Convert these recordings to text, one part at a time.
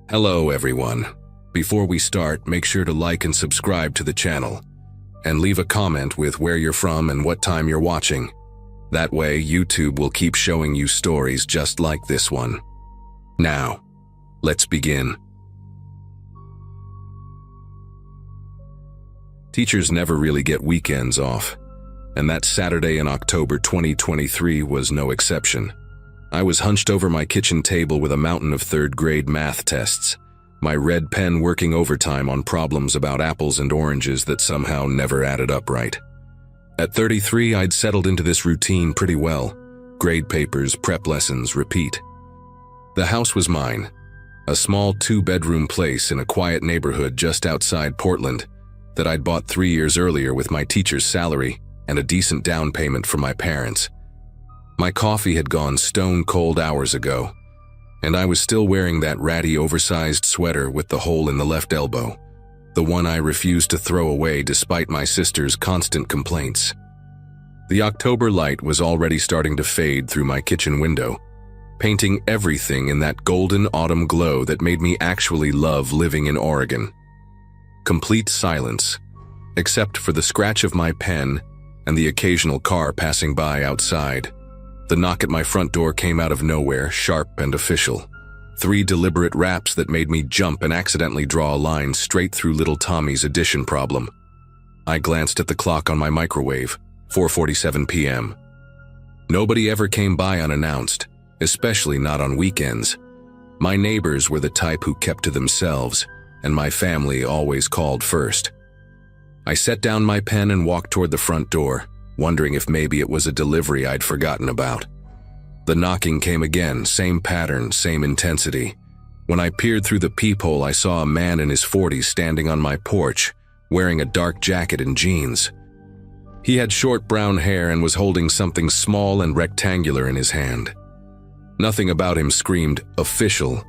Hello everyone. Before we start, make sure to like and subscribe to the channel, and leave a comment with where you're from and what time you're watching. That way, YouTube will keep showing you stories just like this one. Now, let's begin. Teachers never really get weekends off, and that Saturday in October 2023 was no exception. I was hunched over my kitchen table with a mountain of third-grade math tests, my red pen working overtime on problems about apples and oranges that somehow never added up right. At 33, I'd settled into this routine pretty well. Grade papers, prep lessons, repeat. The house was mine, a small two-bedroom place in a quiet neighborhood just outside Portland that I'd bought 3 years earlier with my teacher's salary and a decent down payment from my parents. My coffee had gone stone cold hours ago, and I was still wearing that ratty oversized sweater with the hole in the left elbow, the one I refused to throw away despite my sister's constant complaints. The October light was already starting to fade through my kitchen window, painting everything in that golden autumn glow that made me actually love living in Oregon. Complete silence, except for the scratch of my pen and the occasional car passing by outside. The knock at my front door came out of nowhere, sharp and official. 3 deliberate raps that made me jump and accidentally draw a line straight through little Tommy's addition problem. I glanced at the clock on my microwave, 4:47 p.m. Nobody ever came by unannounced, especially not on weekends. My neighbors were the type who kept to themselves, and my family always called first. I set down my pen and walked toward the front door, wondering if maybe it was a delivery I'd forgotten about. The knocking came again, same pattern, same intensity. When I peered through the peephole, I saw a man in his 40s standing on my porch, wearing a dark jacket and jeans. He had short brown hair and was holding something small and rectangular in his hand. Nothing about him screamed official,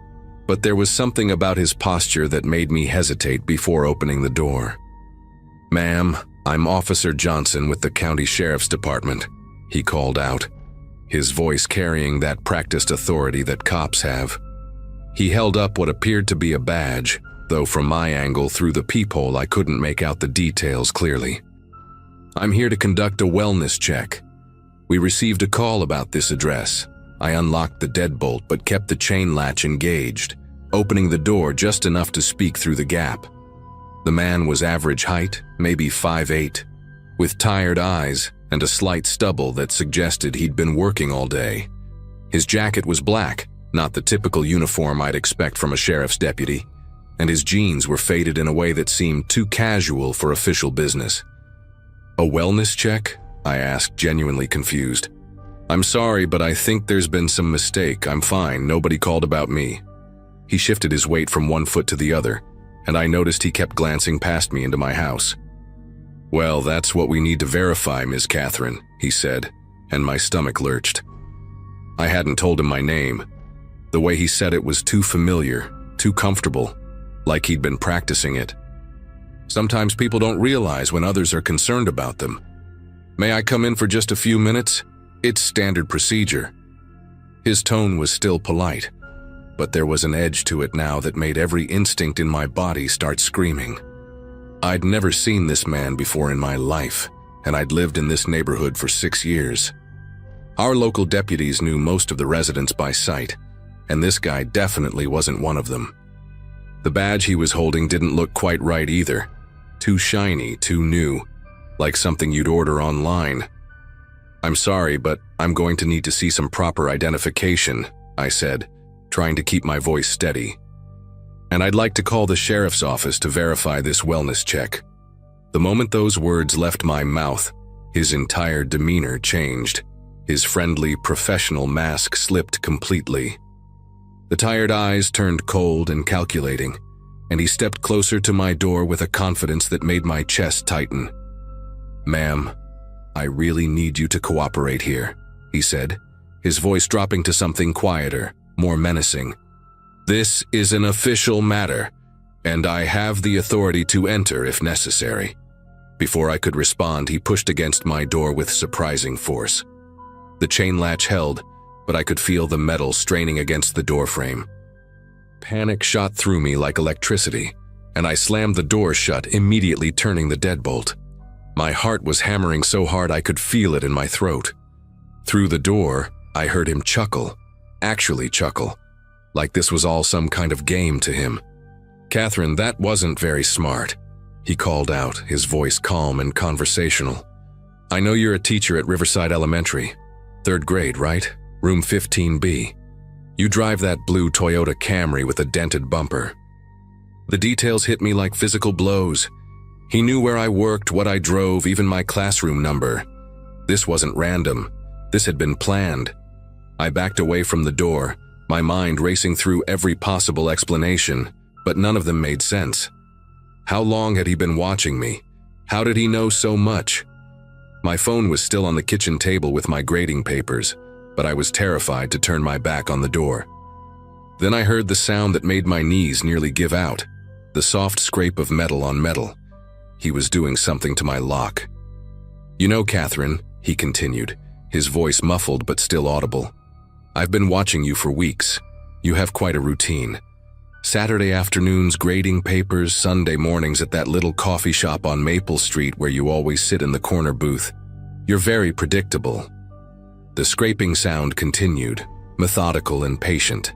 but there was something about his posture that made me hesitate before opening the door. "Ma'am, I'm Officer Johnson with the County Sheriff's Department," he called out, his voice carrying that practiced authority that cops have. He held up what appeared to be a badge, though from my angle through the peephole I couldn't make out the details clearly. "I'm here to conduct a wellness check. We received a call about this address." I unlocked the deadbolt but kept the chain latch engaged, opening the door just enough to speak through the gap. The man was average height, maybe 5'8", with tired eyes and a slight stubble that suggested he'd been working all day. His jacket was black, not the typical uniform I'd expect from a sheriff's deputy, and his jeans were faded in a way that seemed too casual for official business. "A wellness check?" I asked, genuinely confused. "I'm sorry, but I think there's been some mistake. I'm fine, nobody called about me." He shifted his weight from one foot to the other, and I noticed he kept glancing past me into my house. "Well, that's what we need to verify, Ms. Catherine," he said, and my stomach lurched. I hadn't told him my name. The way he said it was too familiar, too comfortable, like he'd been practicing it. Sometimes people don't realize when others are concerned about them. "May I come in for just a few minutes? It's standard procedure." His tone was still polite, but there was an edge to it now that made every instinct in my body start screaming. I'd never seen this man before in my life, and I'd lived in this neighborhood for 6 years. Our local deputies knew most of the residents by sight, and this guy definitely wasn't one of them. The badge he was holding didn't look quite right either. Too shiny, too new, like something you'd order online. "I'm sorry, but I'm going to need to see some proper identification," I said, trying to keep my voice steady. "And I'd like to call the sheriff's office to verify this wellness check." The moment those words left my mouth, his entire demeanor changed. His friendly, professional mask slipped completely. The tired eyes turned cold and calculating, and he stepped closer to my door with a confidence that made my chest tighten. "Ma'am, I really need you to cooperate here," he said, his voice dropping to something quieter, more menacing. "This is an official matter, and I have the authority to enter if necessary." Before I could respond, he pushed against my door with surprising force. The chain latch held, but I could feel the metal straining against the doorframe. Panic shot through me like electricity, and I slammed the door shut, immediately turning the deadbolt. My heart was hammering so hard I could feel it in my throat. Through the door, I heard him chuckle, actually chuckle, like this was all some kind of game to him. "Catherine, that wasn't very smart," he called out, his voice calm and conversational. "I know you're a teacher at Riverside Elementary. 3rd grade, right? Room 15B. You drive that blue Toyota Camry with a dented bumper." The details hit me like physical blows. He knew where I worked, what I drove, even my classroom number. This wasn't random. This had been planned. I backed away from the door, my mind racing through every possible explanation, but none of them made sense. How long had he been watching me? How did he know so much? My phone was still on the kitchen table with my grading papers, but I was terrified to turn my back on the door. Then I heard the sound that made my knees nearly give out, the soft scrape of metal on metal. He was doing something to my lock. "You know, Catherine," he continued, his voice muffled but still audible, "I've been watching you for weeks. You have quite a routine. Saturday afternoons grading papers, Sunday mornings at that little coffee shop on Maple Street where you always sit in the corner booth. You're very predictable." The scraping sound continued, methodical and patient.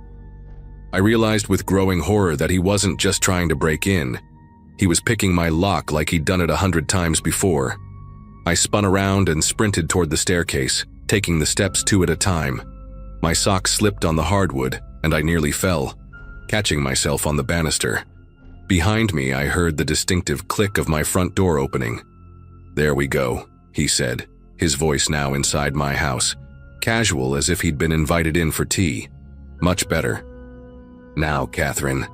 I realized with growing horror that he wasn't just trying to break in. He was picking my lock like he'd done it 100 times before. I spun around and sprinted toward the staircase, taking the steps 2 at a time. My sock slipped on the hardwood, and I nearly fell, catching myself on the banister. Behind me, I heard the distinctive click of my front door opening. "There we go," he said, his voice now inside my house, casual as if he'd been invited in for tea. "Much better. Now, Catherine,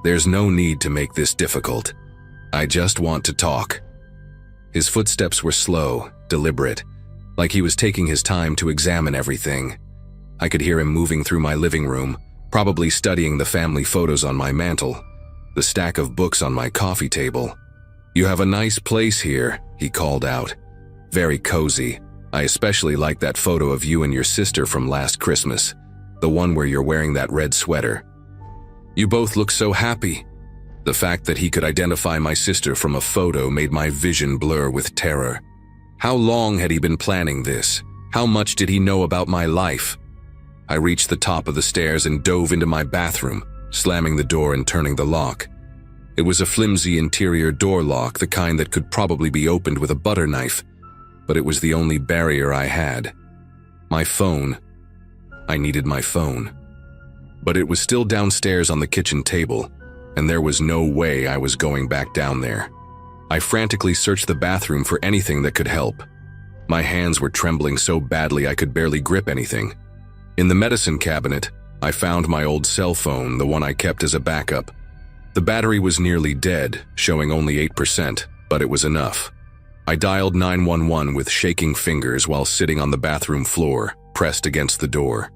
there's no need to make this difficult. I just want to talk." His footsteps were slow, deliberate, like he was taking his time to examine everything. I could hear him moving through my living room, probably studying the family photos on my mantel, the stack of books on my coffee table. "You have a nice place here," he called out. "Very cozy. I especially like that photo of you and your sister from last Christmas, the one where you're wearing that red sweater. You both look so happy." The fact that he could identify my sister from a photo made my vision blur with terror. How long had he been planning this? How much did he know about my life? I reached the top of the stairs and dove into my bathroom, slamming the door and turning the lock. It was a flimsy interior door lock, the kind that could probably be opened with a butter knife, but it was the only barrier I had. My phone. I needed my phone. But it was still downstairs on the kitchen table, and there was no way I was going back down there. I frantically searched the bathroom for anything that could help. My hands were trembling so badly I could barely grip anything. In the medicine cabinet, I found my old cell phone, the one I kept as a backup. The battery was nearly dead, showing only 8%, but it was enough. I dialed 911 with shaking fingers while sitting on the bathroom floor, pressed against the door.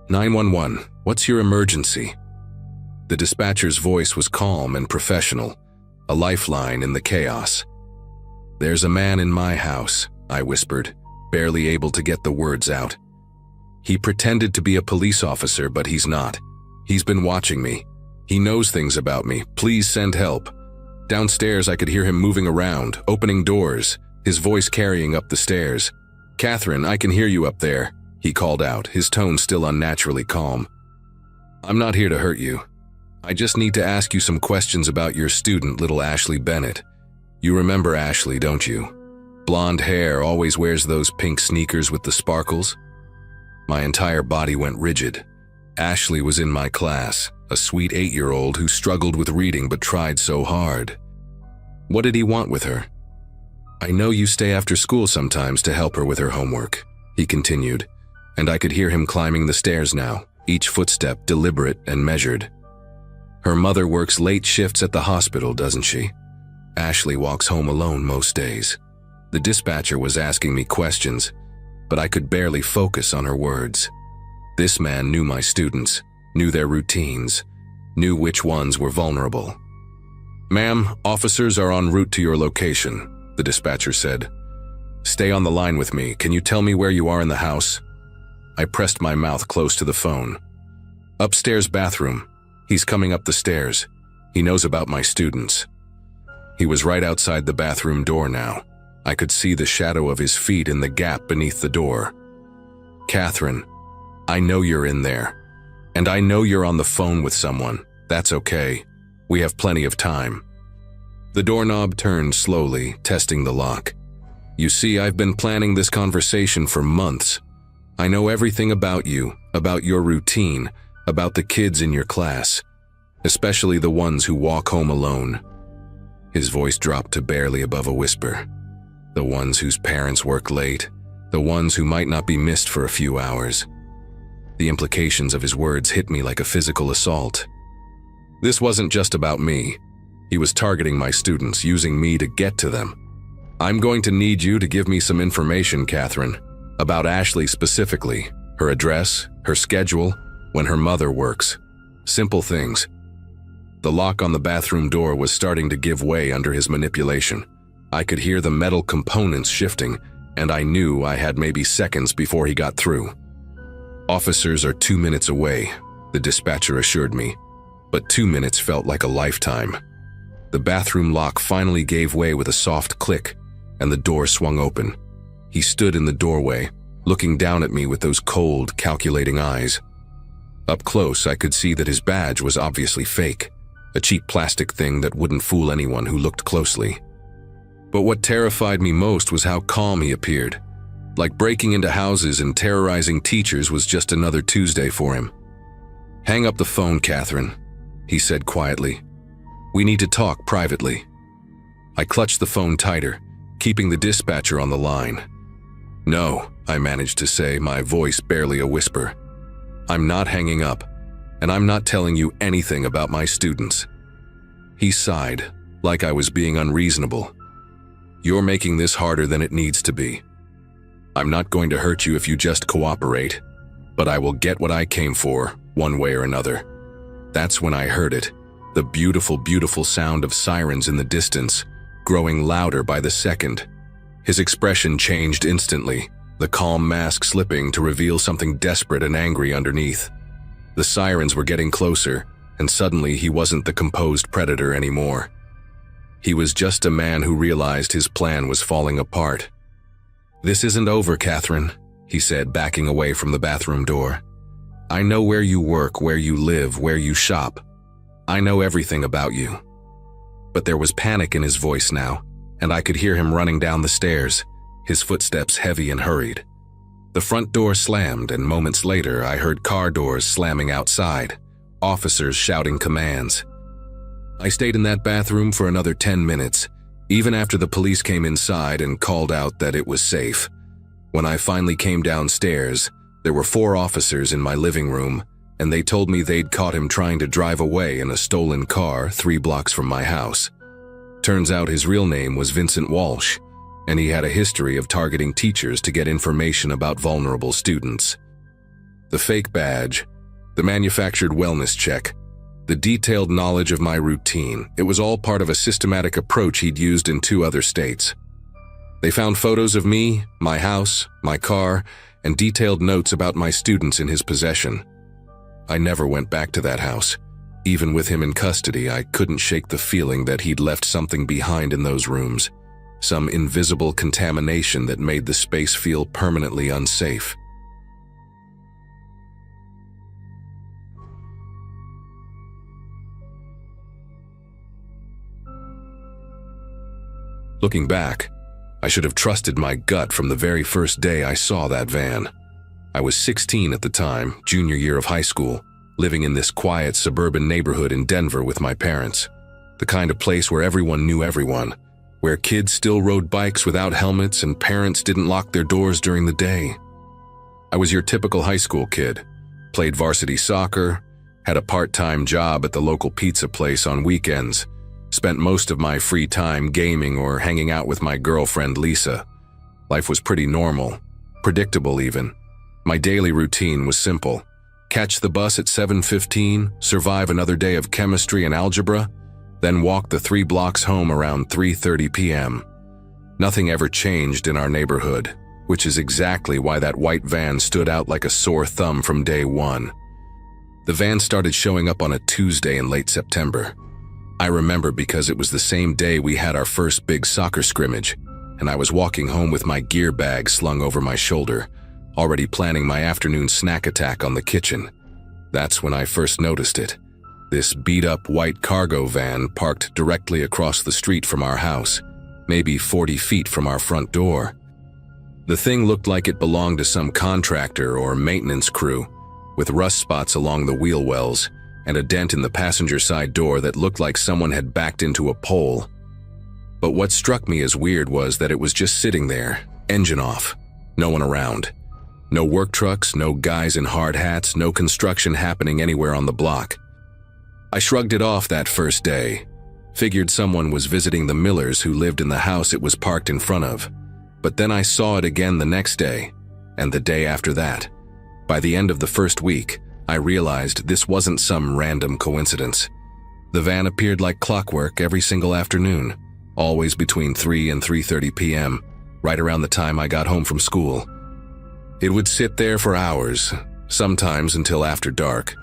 911, what's your emergency? The dispatcher's voice was calm and professional, a lifeline in the chaos. There's a man in my house, I whispered, barely able to get the words out. He pretended to be a police officer, but he's not. He's been watching me. He knows things about me. Please send help. Downstairs, I could hear him moving around, opening doors, his voice carrying up the stairs. Catherine, I can hear you up there, he called out, his tone still unnaturally calm. I'm not here to hurt you. I just need to ask you some questions about your student, little Ashley Bennett. You remember Ashley, don't you? Blonde hair, always wears those pink sneakers with the sparkles. My entire body went rigid. Ashley was in my class, a sweet 8-year-old who struggled with reading but tried so hard. What did he want with her? I know you stay after school sometimes to help her with her homework, he continued, and I could hear him climbing the stairs now, each footstep deliberate and measured. Her mother works late shifts at the hospital, doesn't she? Ashley walks home alone most days. The dispatcher was asking me questions, but I could barely focus on her words. This man knew my students, knew their routines, knew which ones were vulnerable. Ma'am, officers are en route to your location, the dispatcher said. Stay on the line with me. Can you tell me where you are in the house? I pressed my mouth close to the phone. Upstairs bathroom, He's coming up the stairs. He knows about my students. He was right outside the bathroom door now. I could see the shadow of his feet in the gap beneath the door. Catherine, I know you're in there. And I know you're on the phone with someone. That's okay. We have plenty of time. The doorknob turned slowly, testing the lock. You see, I've been planning this conversation for months. I know everything about you, about your routine, about the kids in your class, especially the ones who walk home alone. His voice dropped to barely above a whisper. The ones whose parents work late, the ones who might not be missed for a few hours. The implications of his words hit me like a physical assault. This wasn't just about me. He was targeting my students, using me to get to them. I'm going to need you to give me some information, Catherine, about Ashley specifically, her address, her schedule, when her mother works. Simple things. The lock on the bathroom door was starting to give way under his manipulation. I could hear the metal components shifting, and I knew I had maybe seconds before he got through. Officers are 2 minutes away, the dispatcher assured me, but 2 minutes felt like a lifetime. The bathroom lock finally gave way with a soft click, and the door swung open. He stood in the doorway, looking down at me with those cold, calculating eyes. Up close, I could see that his badge was obviously fake, a cheap plastic thing that wouldn't fool anyone who looked closely. But what terrified me most was how calm he appeared. Like breaking into houses and terrorizing teachers was just another Tuesday for him. "Hang up the phone, Catherine," he said quietly. "We need to talk privately." I clutched the phone tighter, keeping the dispatcher on the line. "No," I managed to say, my voice barely a whisper. "I'm not hanging up, and I'm not telling you anything about my students." He sighed, like I was being unreasonable. "You're making this harder than it needs to be. I'm not going to hurt you if you just cooperate, but I will get what I came for, one way or another." That's when I heard it, the beautiful, beautiful sound of sirens in the distance, growing louder by the second. His expression changed instantly, the calm mask slipping to reveal something desperate and angry underneath. The sirens were getting closer, and suddenly he wasn't the composed predator anymore. He was just a man who realized his plan was falling apart. "This isn't over, Catherine," he said, backing away from the bathroom door. "I know where you work, where you live, where you shop. I know everything about you." But there was panic in his voice now, and I could hear him running down the stairs, his footsteps heavy and hurried. The front door slammed, and moments later I heard car doors slamming outside, officers shouting commands. I stayed in that bathroom for another 10 minutes, even after the police came inside and called out that it was safe. When I finally came downstairs, there were 4 officers in my living room, and they told me they'd caught him trying to drive away in a stolen car 3 blocks from my house. Turns out his real name was Vincent Walsh, and he had a history of targeting teachers to get information about vulnerable students. The fake badge, the manufactured wellness check, the detailed knowledge of my routine, it was all part of a systematic approach he'd used in 2 other states. They found photos of me, my house, my car, and detailed notes about my students in his possession. I never went back to that house. Even with him in custody, I couldn't shake the feeling that he'd left something behind in those rooms, some invisible contamination that made the space feel permanently unsafe. Looking back, I should have trusted my gut from the very first day I saw that van. I was 16 at the time, junior year of high school, living in this quiet suburban neighborhood in Denver with my parents. The kind of place where everyone knew everyone, where kids still rode bikes without helmets and parents didn't lock their doors during the day. I was your typical high school kid, played varsity soccer, had a part-time job at the local pizza place on weekends, spent most of my free time gaming or hanging out with my girlfriend Lisa. Life was pretty normal, predictable even. My daily routine was simple. Catch the bus at 7:15, survive another day of chemistry and algebra, then walk the 3 blocks home around 3:30 p.m. Nothing ever changed in our neighborhood, which is exactly why that white van stood out like a sore thumb from day one. The van started showing up on a Tuesday in late September. I remember because it was the same day we had our first big soccer scrimmage, and I was walking home with my gear bag slung over my shoulder, already planning my afternoon snack attack on the kitchen. That's when I first noticed it. This beat-up white cargo van parked directly across the street from our house, maybe 40 feet from our front door. The thing looked like it belonged to some contractor or maintenance crew, with rust spots along the wheel wells and a dent in the passenger side door that looked like someone had backed into a pole. But what struck me as weird was that it was just sitting there, engine off, no one around. No work trucks, no guys in hard hats, no construction happening anywhere on the block. I shrugged it off that first day, figured someone was visiting the Millers who lived in the house it was parked in front of. But then I saw it again the next day, and the day after that. By the end of the first week, I realized this wasn't some random coincidence. The van appeared like clockwork every single afternoon, always between 3 and 3:30 p.m., right around the time I got home from school. It would sit there for hours, sometimes until after dark,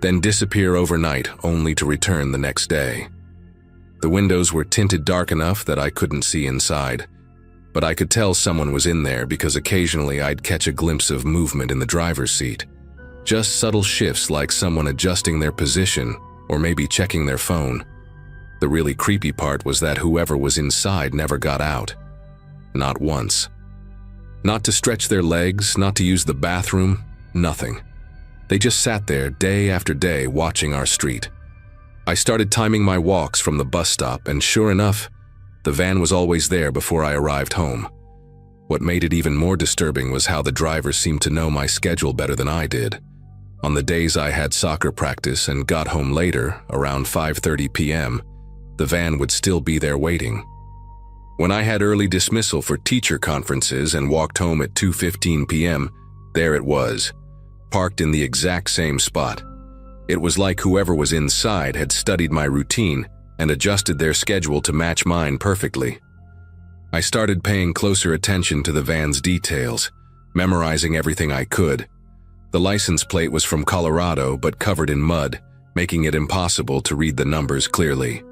then disappear overnight only to return the next day. The windows were tinted dark enough that I couldn't see inside, but I could tell someone was in there because occasionally I'd catch a glimpse of movement in the driver's seat. Just subtle shifts like someone adjusting their position or maybe checking their phone. The really creepy part was that whoever was inside never got out. Not once. Not to stretch their legs, not to use the bathroom, nothing. They just sat there day after day watching our street. I started timing my walks from the bus stop, and sure enough, the van was always there before I arrived home. What made it even more disturbing was how the driver seemed to know my schedule better than I did. On the days I had soccer practice and got home later, around 5:30 p.m., the van would still be there waiting. When I had early dismissal for teacher conferences and walked home at 2:15 p.m., there it was, parked in the exact same spot. It was like whoever was inside had studied my routine and adjusted their schedule to match mine perfectly. I started paying closer attention to the van's details, memorizing everything I could. The license plate was from Colorado but covered in mud, making it impossible to read the numbers clearly.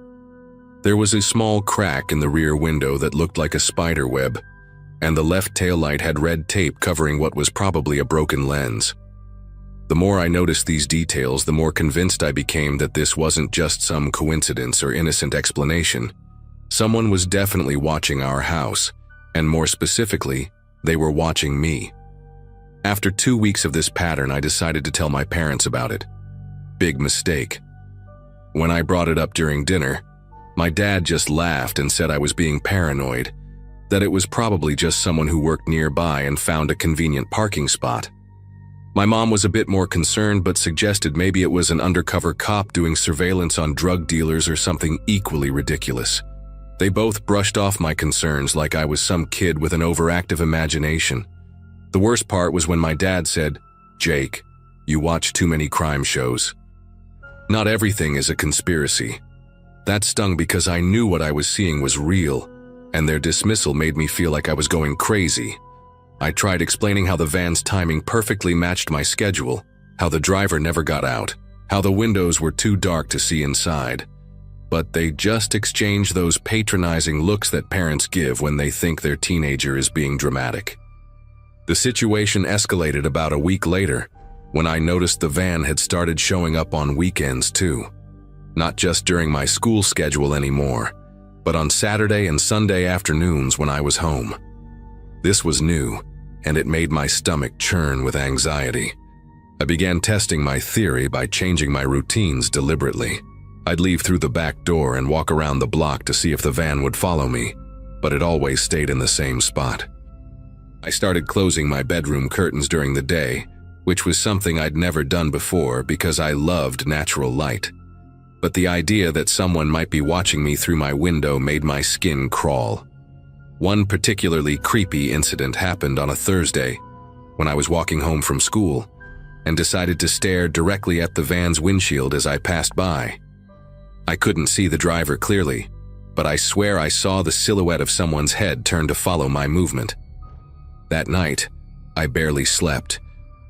There was a small crack in the rear window that looked like a spider web, and the left taillight had red tape covering what was probably a broken lens. The more I noticed these details, the more convinced I became that this wasn't just some coincidence or innocent explanation. Someone was definitely watching our house, and more specifically, they were watching me. After 2 weeks of this pattern, I decided to tell my parents about it. Big mistake. When I brought it up during dinner, my dad just laughed and said I was being paranoid, that it was probably just someone who worked nearby and found a convenient parking spot. My mom was a bit more concerned but suggested maybe it was an undercover cop doing surveillance on drug dealers or something equally ridiculous. They both brushed off my concerns like I was some kid with an overactive imagination. The worst part was when my dad said, "Jake, you watch too many crime shows. Not everything is a conspiracy." That stung because I knew what I was seeing was real, and their dismissal made me feel like I was going crazy. I tried explaining how the van's timing perfectly matched my schedule, how the driver never got out, how the windows were too dark to see inside. But they just exchanged those patronizing looks that parents give when they think their teenager is being dramatic. The situation escalated about a week later, when I noticed the van had started showing up on weekends too. Not just during my school schedule anymore, but on Saturday and Sunday afternoons when I was home. This was new, and it made my stomach churn with anxiety. I began testing my theory by changing my routines deliberately. I'd leave through the back door and walk around the block to see if the van would follow me, but it always stayed in the same spot. I started closing my bedroom curtains during the day, which was something I'd never done before because I loved natural light. But the idea that someone might be watching me through my window made my skin crawl. One particularly creepy incident happened on a Thursday when I was walking home from school and decided to stare directly at the van's windshield as I passed by. I couldn't see the driver clearly, but I swear I saw the silhouette of someone's head turn to follow my movement. That night, I barely slept,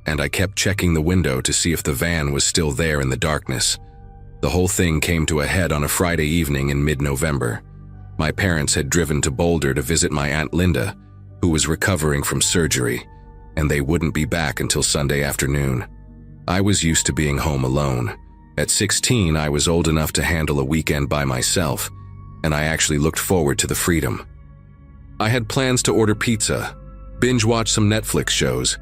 and I kept checking the window to see if the van was still there in the darkness. The whole thing came to a head on a Friday evening in mid-November. My parents had driven to Boulder to visit my Aunt Linda, who was recovering from surgery, and they wouldn't be back until Sunday afternoon. I was used to being home alone. At 16, I was old enough to handle a weekend by myself, and I actually looked forward to the freedom. I had plans to order pizza, binge watch some Netflix shows,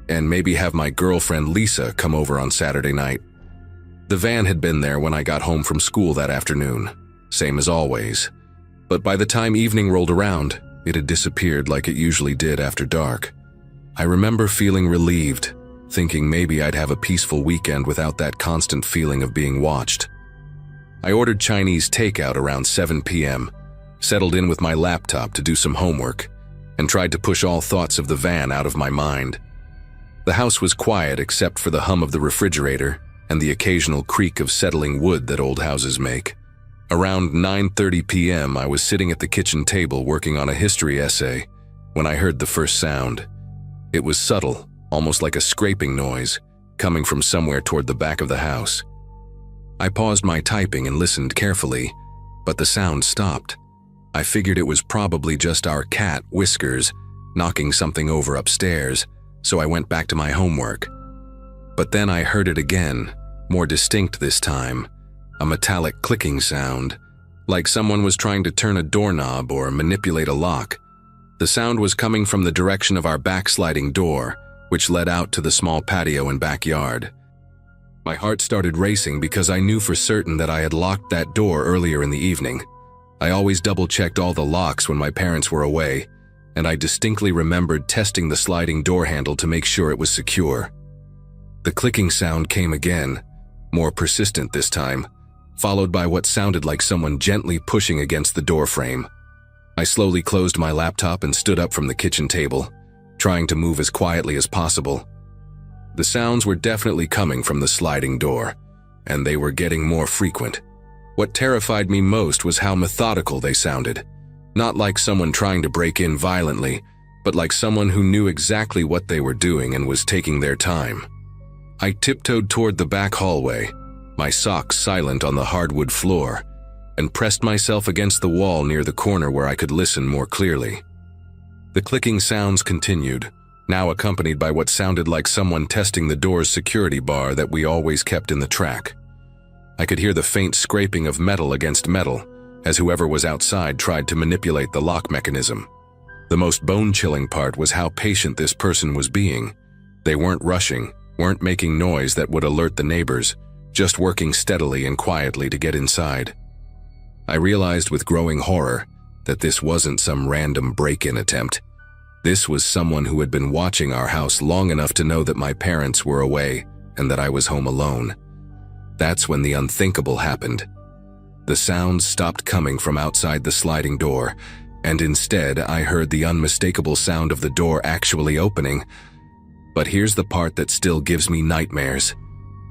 and maybe have my girlfriend Lisa come over on Saturday night. The van had been there when I got home from school that afternoon, same as always. But by the time evening rolled around, it had disappeared like it usually did after dark. I remember feeling relieved, thinking maybe I'd have a peaceful weekend without that constant feeling of being watched. I ordered Chinese takeout around 7 p.m., settled in with my laptop to do some homework, and tried to push all thoughts of the van out of my mind. The house was quiet except for the hum of the refrigerator and the occasional creak of settling wood that old houses make. Around 9:30 p.m., I was sitting at the kitchen table working on a history essay when I heard the first sound. It was subtle, almost like a scraping noise, coming from somewhere toward the back of the house. I paused my typing and listened carefully, but the sound stopped. I figured it was probably just our cat, Whiskers, knocking something over upstairs, so I went back to my homework. But then I heard it again, more distinct this time, a metallic clicking sound, like someone was trying to turn a doorknob or manipulate a lock. The sound was coming from the direction of our backsliding door, which led out to the small patio and backyard. My heart started racing because I knew for certain that I had locked that door earlier in the evening. I always double-checked all the locks when my parents were away, and I distinctly remembered testing the sliding door handle to make sure it was secure. The clicking sound came again, more persistent this time, followed by what sounded like someone gently pushing against the door frame. I slowly closed my laptop and stood up from the kitchen table, trying to move as quietly as possible. The sounds were definitely coming from the sliding door, and they were getting more frequent. What terrified me most was how methodical they sounded. Not like someone trying to break in violently, but like someone who knew exactly what they were doing and was taking their time. I tiptoed toward the back hallway, my socks silent on the hardwood floor, and pressed myself against the wall near the corner where I could listen more clearly. The clicking sounds continued, now accompanied by what sounded like someone testing the door's security bar that we always kept in the track. I could hear the faint scraping of metal against metal as whoever was outside tried to manipulate the lock mechanism. The most bone-chilling part was how patient this person was being. They weren't rushing, weren't making noise that would alert the neighbors, just working steadily and quietly to get inside. I realized with growing horror that this wasn't some random break-in attempt. This was someone who had been watching our house long enough to know that my parents were away and that I was home alone. That's when the unthinkable happened. The sounds stopped coming from outside the sliding door, and instead I heard the unmistakable sound of the door actually opening. But here's the part that still gives me nightmares.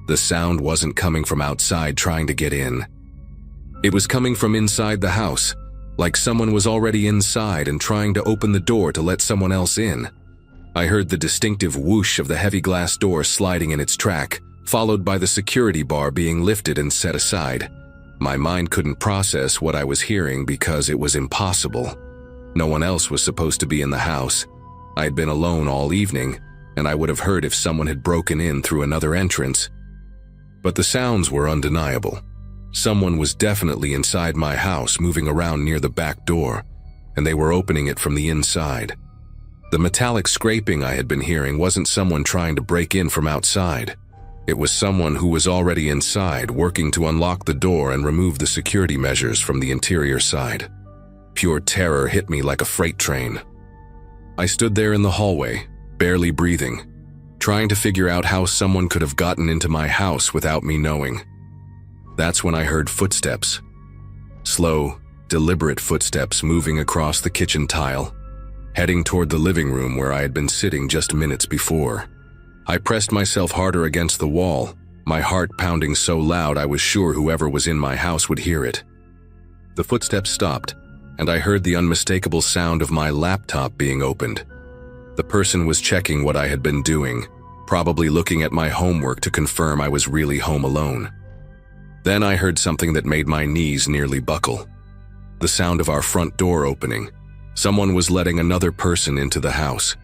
The sound wasn't coming from outside trying to get in. It was coming from inside the house, like someone was already inside and trying to open the door to let someone else in. I heard the distinctive whoosh of the heavy glass door sliding in its track, followed by the security bar being lifted and set aside. My mind couldn't process what I was hearing because it was impossible. No one else was supposed to be in the house. I had been alone all evening, and I would have heard if someone had broken in through another entrance. But the sounds were undeniable. Someone was definitely inside my house moving around near the back door, and they were opening it from the inside. The metallic scraping I had been hearing wasn't someone trying to break in from outside. It was someone who was already inside working to unlock the door and remove the security measures from the interior side. Pure terror hit me like a freight train. I stood there in the hallway, barely breathing, trying to figure out how someone could have gotten into my house without me knowing. That's when I heard footsteps. Slow, deliberate footsteps moving across the kitchen tile, heading toward the living room where I had been sitting just minutes before. I pressed myself harder against the wall, my heart pounding so loud I was sure whoever was in my house would hear it. The footsteps stopped, and I heard the unmistakable sound of my laptop being opened. The person was checking what I had been doing, probably looking at my homework to confirm I was really home alone. Then I heard something that made my knees nearly buckle. The sound of our front door opening. Someone was letting another person into the house.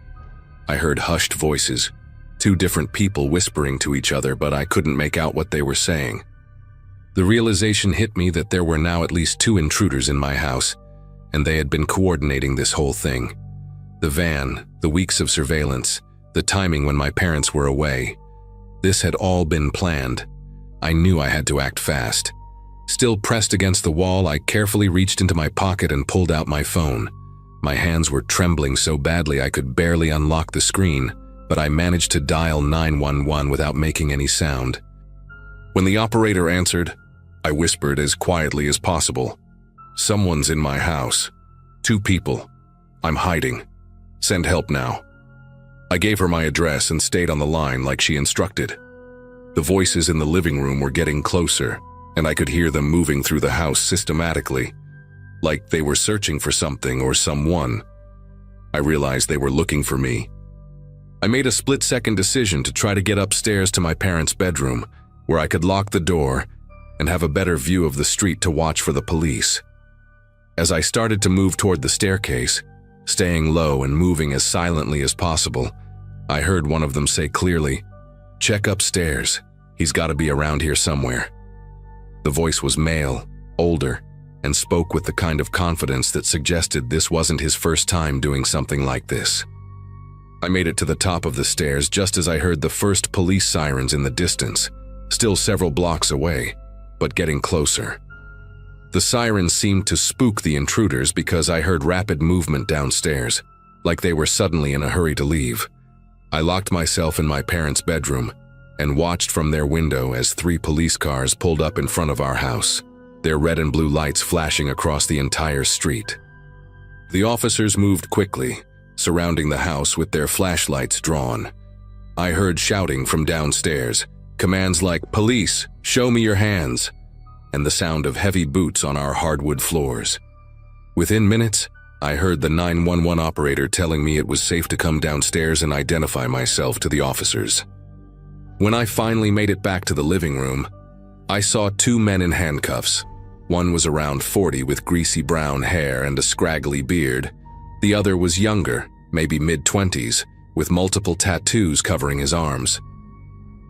I heard hushed voices, two different people whispering to each other, but I couldn't make out what they were saying. The realization hit me that there were now at least 2 intruders in my house, and they had been coordinating this whole thing. The van, the weeks of surveillance, the timing when my parents were away. This had all been planned. I knew I had to act fast. Still pressed against the wall, I carefully reached into my pocket and pulled out my phone. My hands were trembling so badly I could barely unlock the screen, but I managed to dial 911 without making any sound. When the operator answered, I whispered as quietly as possible, "Someone's in my house. 2 people. I'm hiding. Send help now." I gave her my address and stayed on the line like she instructed. The voices in the living room were getting closer, and I could hear them moving through the house systematically, like they were searching for something or someone. I realized they were looking for me. I made a split-second decision to try to get upstairs to my parents' bedroom, where I could lock the door and have a better view of the street to watch for the police. As I started to move toward the staircase, staying low and moving as silently as possible, I heard one of them say clearly, "Check upstairs. He's got to be around here somewhere." The voice was male, older, and spoke with the kind of confidence that suggested this wasn't his first time doing something like this. I made it to the top of the stairs just as I heard the first police sirens in the distance, still several blocks away, but getting closer. The sirens seemed to spook the intruders because I heard rapid movement downstairs, like they were suddenly in a hurry to leave. I locked myself in my parents' bedroom and watched from their window as 3 police cars pulled up in front of our house, their red and blue lights flashing across the entire street. The officers moved quickly, surrounding the house with their flashlights drawn. I heard shouting from downstairs, commands like, "Police, show me your hands," and the sound of heavy boots on our hardwood floors. Within minutes, I heard the 911 operator telling me it was safe to come downstairs and identify myself to the officers. When I finally made it back to the living room, I saw 2 men in handcuffs. One was around 40 with greasy brown hair and a scraggly beard. The other was younger, maybe mid-20s, with multiple tattoos covering his arms.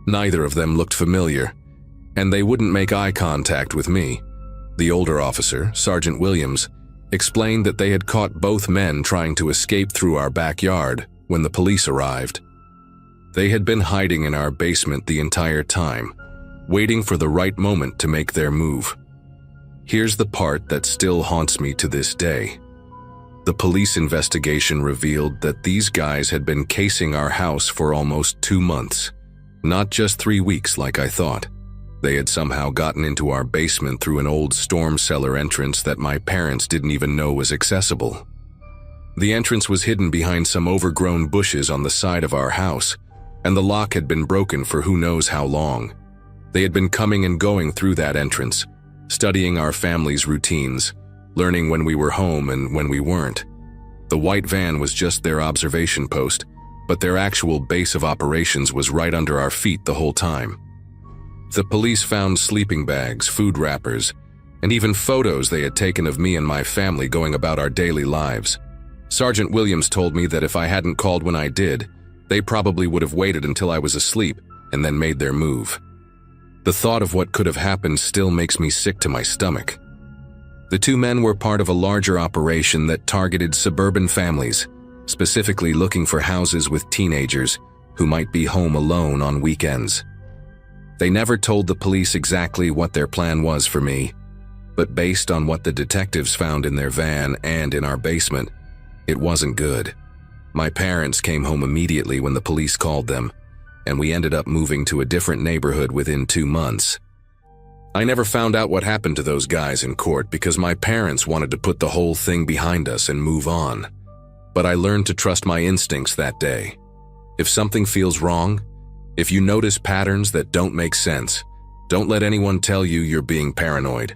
Neither of them looked familiar, and they wouldn't make eye contact with me. The older officer, Sergeant Williams, explained that they had caught both men trying to escape through our backyard when the police arrived. They had been hiding in our basement the entire time, waiting for the right moment to make their move. Here's the part that still haunts me to this day. The police investigation revealed that these guys had been casing our house for almost 2 months, not just 3 weeks like I thought. They had somehow gotten into our basement through an old storm cellar entrance that my parents didn't even know was accessible. The entrance was hidden behind some overgrown bushes on the side of our house, and the lock had been broken for who knows how long. They had been coming and going through that entrance, studying our family's routines, learning when we were home and when we weren't. The white van was just their observation post, but their actual base of operations was right under our feet the whole time. The police found sleeping bags, food wrappers, and even photos they had taken of me and my family going about our daily lives. Sergeant Williams told me that if I hadn't called when I did, they probably would have waited until I was asleep and then made their move. The thought of what could have happened still makes me sick to my stomach. The 2 men were part of a larger operation that targeted suburban families, specifically looking for houses with teenagers who might be home alone on weekends. They never told the police exactly what their plan was for me, but based on what the detectives found in their van and in our basement, it wasn't good. My parents came home immediately when the police called them, and we ended up moving to a different neighborhood within 2 months. I never found out what happened to those guys in court because my parents wanted to put the whole thing behind us and move on. But I learned to trust my instincts that day. If something feels wrong, if you notice patterns that don't make sense, don't let anyone tell you you're being paranoid.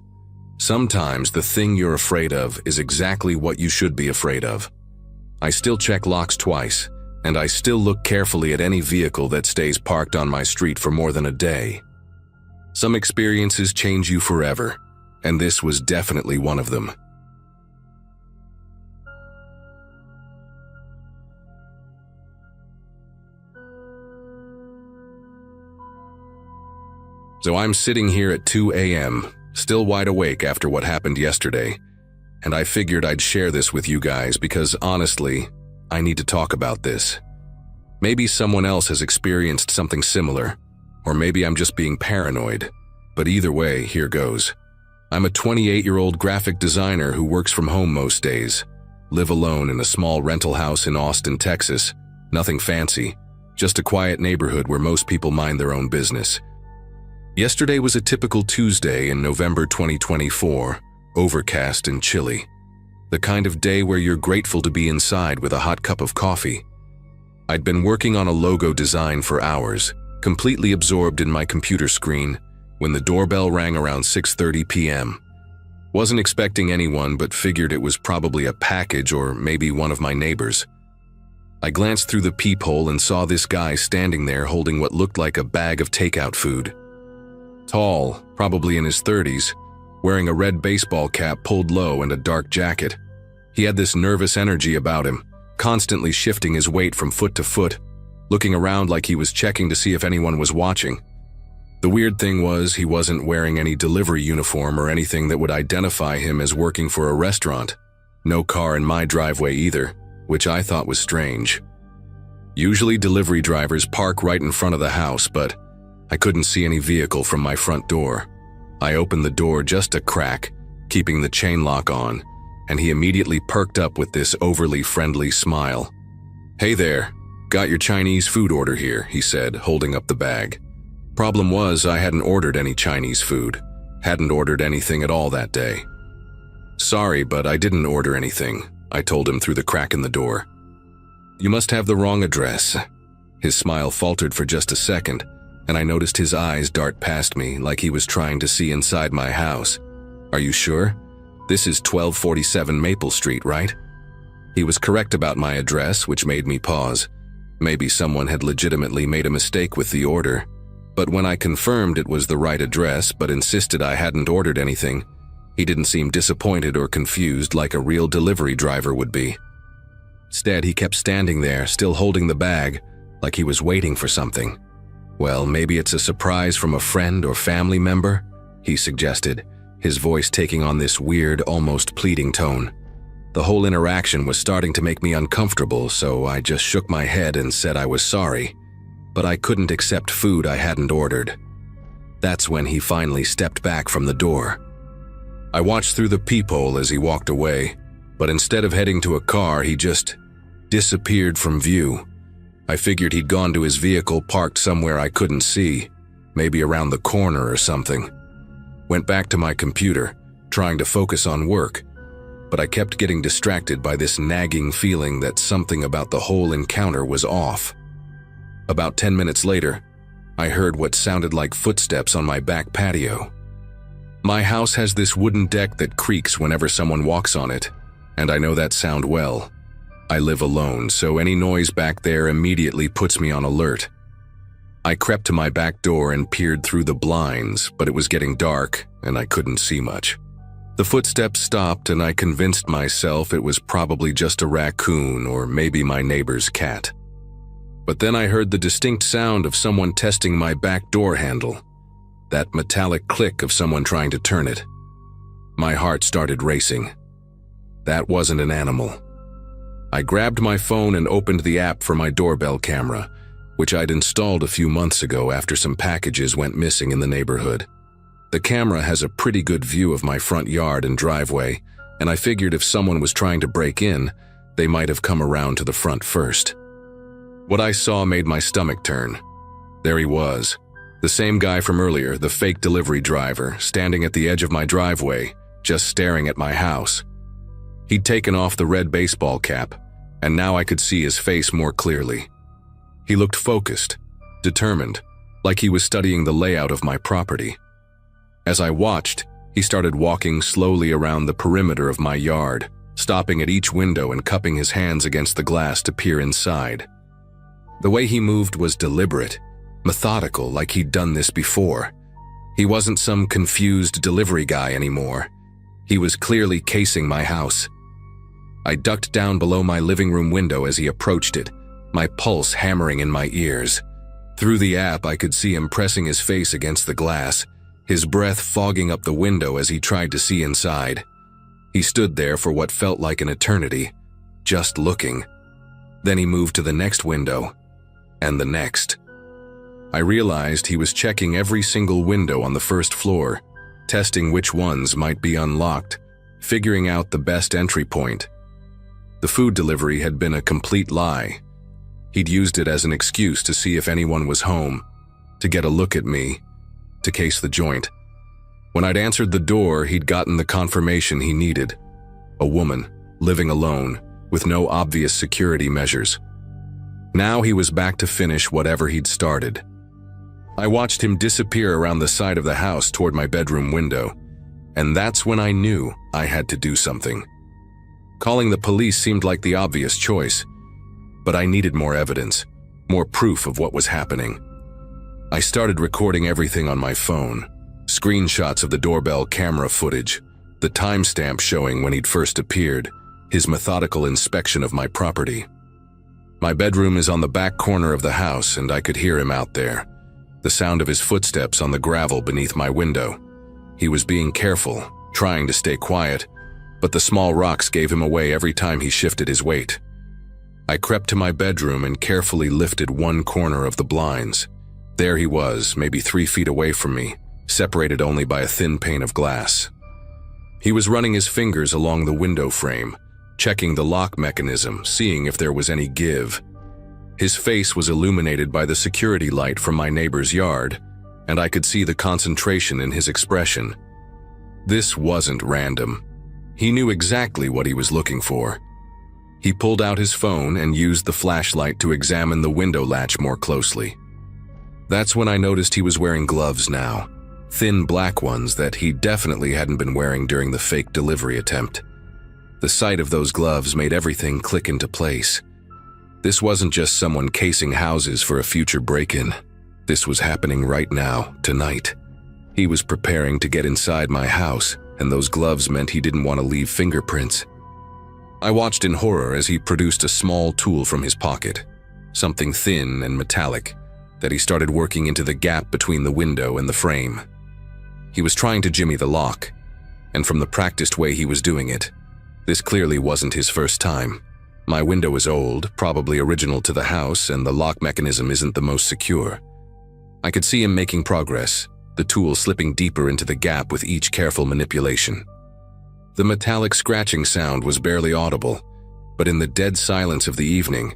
Sometimes the thing you're afraid of is exactly what you should be afraid of. I still check locks twice, and I still look carefully at any vehicle that stays parked on my street for more than a day. Some experiences change you forever, and this was definitely one of them. So I'm sitting here at 2 a.m., still wide awake after what happened yesterday, and I figured I'd share this with you guys because honestly, I need to talk about this. Maybe someone else has experienced something similar, or maybe I'm just being paranoid, but either way, here goes. I'm a 28-year-old graphic designer who works from home most days, live alone in a small rental house in Austin, Texas. Nothing fancy, just a quiet neighborhood where most people mind their own business. Yesterday was a typical Tuesday in November 2024, overcast and chilly. The kind of day where you're grateful to be inside with a hot cup of coffee. I'd been working on a logo design for hours, completely absorbed in my computer screen, when the doorbell rang around 6:30 p.m. Wasn't expecting anyone, but figured it was probably a package or maybe one of my neighbors. I glanced through the peephole and saw this guy standing there holding what looked like a bag of takeout food. Tall, probably in his 30s, wearing a red baseball cap pulled low and a dark jacket. He had this nervous energy about him, constantly shifting his weight from foot to foot, looking around like he was checking to see if anyone was watching. The weird thing was he wasn't wearing any delivery uniform or anything that would identify him as working for a restaurant. No car in my driveway either, which I thought was strange. Usually delivery drivers park right in front of the house, but I couldn't see any vehicle from my front door. I opened the door just a crack, keeping the chain lock on, and he immediately perked up with this overly friendly smile. "Hey there, got your Chinese food order here," he said, holding up the bag. Problem was, I hadn't ordered any Chinese food, hadn't ordered anything at all that day. "Sorry, but I didn't order anything," I told him through the crack in the door. "You must have the wrong address." His smile faltered for just a second, and I noticed his eyes dart past me like he was trying to see inside my house. "Are you sure? This is 1247 Maple Street, right?" He was correct about my address, which made me pause. Maybe someone had legitimately made a mistake with the order. But when I confirmed it was the right address but insisted I hadn't ordered anything, he didn't seem disappointed or confused like a real delivery driver would be. Instead, he kept standing there, still holding the bag, like he was waiting for something. "Well, maybe it's a surprise from a friend or family member," he suggested, his voice taking on this weird, almost pleading tone. The whole interaction was starting to make me uncomfortable, so I just shook my head and said I was sorry, but I couldn't accept food I hadn't ordered. That's when he finally stepped back from the door. I watched through the peephole as he walked away, but instead of heading to a car, he just disappeared from view. I figured he'd gone to his vehicle parked somewhere I couldn't see, maybe around the corner or something. Went back to my computer, trying to focus on work, but I kept getting distracted by this nagging feeling that something about the whole encounter was off. About 10 minutes later, I heard what sounded like footsteps on my back patio. My house has this wooden deck that creaks whenever someone walks on it, and I know that sound well. I live alone, so any noise back there immediately puts me on alert. I crept to my back door and peered through the blinds, but it was getting dark and I couldn't see much. The footsteps stopped and I convinced myself it was probably just a raccoon or maybe my neighbor's cat. But then I heard the distinct sound of someone testing my back door handle, that metallic click of someone trying to turn it. My heart started racing. That wasn't an animal. I grabbed my phone and opened the app for my doorbell camera, which I'd installed a few months ago after some packages went missing in the neighborhood. The camera has a pretty good view of my front yard and driveway, and I figured if someone was trying to break in, they might have come around to the front first. What I saw made my stomach turn. There he was, the same guy from earlier, the fake delivery driver, standing at the edge of my driveway, just staring at my house. He'd taken off the red baseball cap, and now I could see his face more clearly. He looked focused, determined, like he was studying the layout of my property. As I watched, he started walking slowly around the perimeter of my yard, stopping at each window and cupping his hands against the glass to peer inside. The way he moved was deliberate, methodical, like he'd done this before. He wasn't some confused delivery guy anymore. He was clearly casing my house. I ducked down below my living room window as he approached it, my pulse hammering in my ears. Through the app, I could see him pressing his face against the glass, his breath fogging up the window as he tried to see inside. He stood there for what felt like an eternity, just looking. Then he moved to the next window, and the next. I realized he was checking every single window on the first floor, testing which ones might be unlocked, figuring out the best entry point. The food delivery had been a complete lie. He'd used it as an excuse to see if anyone was home, to get a look at me, to case the joint. When I'd answered the door, he'd gotten the confirmation he needed. A woman, living alone, with no obvious security measures. Now he was back to finish whatever he'd started. I watched him disappear around the side of the house toward my bedroom window, and that's when I knew I had to do something. Calling the police seemed like the obvious choice, but I needed more evidence, more proof of what was happening. I started recording everything on my phone, screenshots of the doorbell camera footage, the timestamp showing when he'd first appeared, his methodical inspection of my property. My bedroom is on the back corner of the house, and I could hear him out there, the sound of his footsteps on the gravel beneath my window. He was being careful, trying to stay quiet, but the small rocks gave him away every time he shifted his weight. I crept to my bedroom and carefully lifted one corner of the blinds. There he was, maybe 3 feet away from me, separated only by a thin pane of glass. He was running his fingers along the window frame, checking the lock mechanism, seeing if there was any give. His face was illuminated by the security light from my neighbor's yard, and I could see the concentration in his expression. This wasn't random. He knew exactly what he was looking for. He pulled out his phone and used the flashlight to examine the window latch more closely. That's when I noticed he was wearing gloves now, thin black ones that he definitely hadn't been wearing during the fake delivery attempt. The sight of those gloves made everything click into place. This wasn't just someone casing houses for a future break-in. This was happening right now, tonight. He was preparing to get inside my house, and those gloves meant he didn't want to leave fingerprints. I watched in horror as he produced a small tool from his pocket, something thin and metallic, that he started working into the gap between the window and the frame. He was trying to jimmy the lock, and from the practiced way he was doing it, this clearly wasn't his first time. My window is old, probably original to the house, and the lock mechanism isn't the most secure. I could see him making progress, the tool slipping deeper into the gap with each careful manipulation. The metallic scratching sound was barely audible, but in the dead silence of the evening,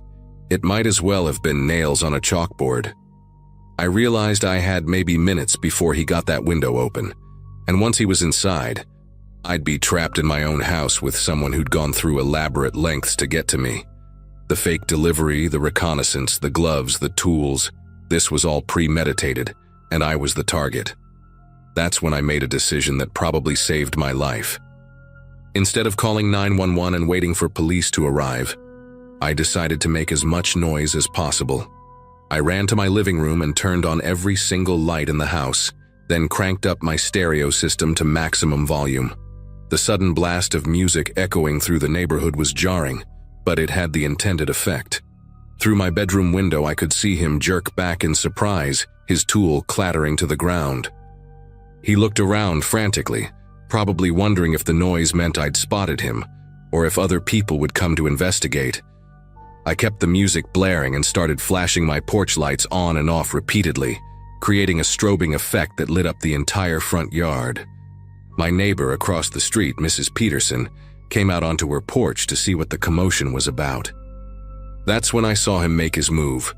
it might as well have been nails on a chalkboard. I realized I had maybe minutes before he got that window open, and once he was inside, I'd be trapped in my own house with someone who'd gone through elaborate lengths to get to me. The fake delivery, the reconnaissance, the gloves, the tools, this was all premeditated, and I was the target. That's when I made a decision that probably saved my life. Instead of calling 911 and waiting for police to arrive, I decided to make as much noise as possible. I ran to my living room and turned on every single light in the house, then cranked up my stereo system to maximum volume. The sudden blast of music echoing through the neighborhood was jarring, but it had the intended effect. Through my bedroom window, I could see him jerk back in surprise, his tool clattering to the ground. He looked around frantically, probably wondering if the noise meant I'd spotted him, or if other people would come to investigate. I kept the music blaring and started flashing my porch lights on and off repeatedly, creating a strobing effect that lit up the entire front yard. My neighbor across the street, Mrs. Peterson, came out onto her porch to see what the commotion was about. That's when I saw him make his move.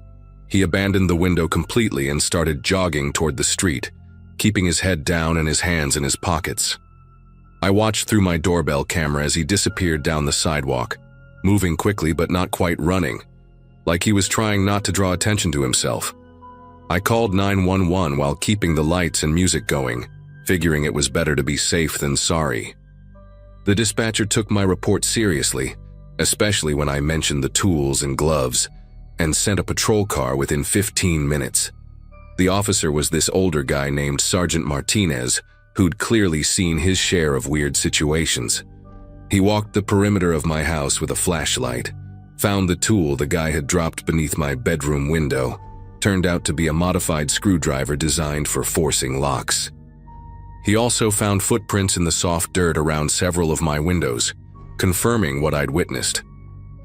He abandoned the window completely and started jogging toward the street, keeping his head down and his hands in his pockets. I watched through my doorbell camera as he disappeared down the sidewalk, moving quickly but not quite running, like he was trying not to draw attention to himself. I called 911 while keeping the lights and music going, figuring it was better to be safe than sorry. The dispatcher took my report seriously, especially when I mentioned the tools and gloves, and sent a patrol car within 15 minutes. The officer was this older guy named Sergeant Martinez, who'd clearly seen his share of weird situations. He walked the perimeter of my house with a flashlight, found the tool the guy had dropped beneath my bedroom window. Turned out to be a modified screwdriver designed for forcing locks. He also found footprints in the soft dirt around several of my windows, confirming what I'd witnessed.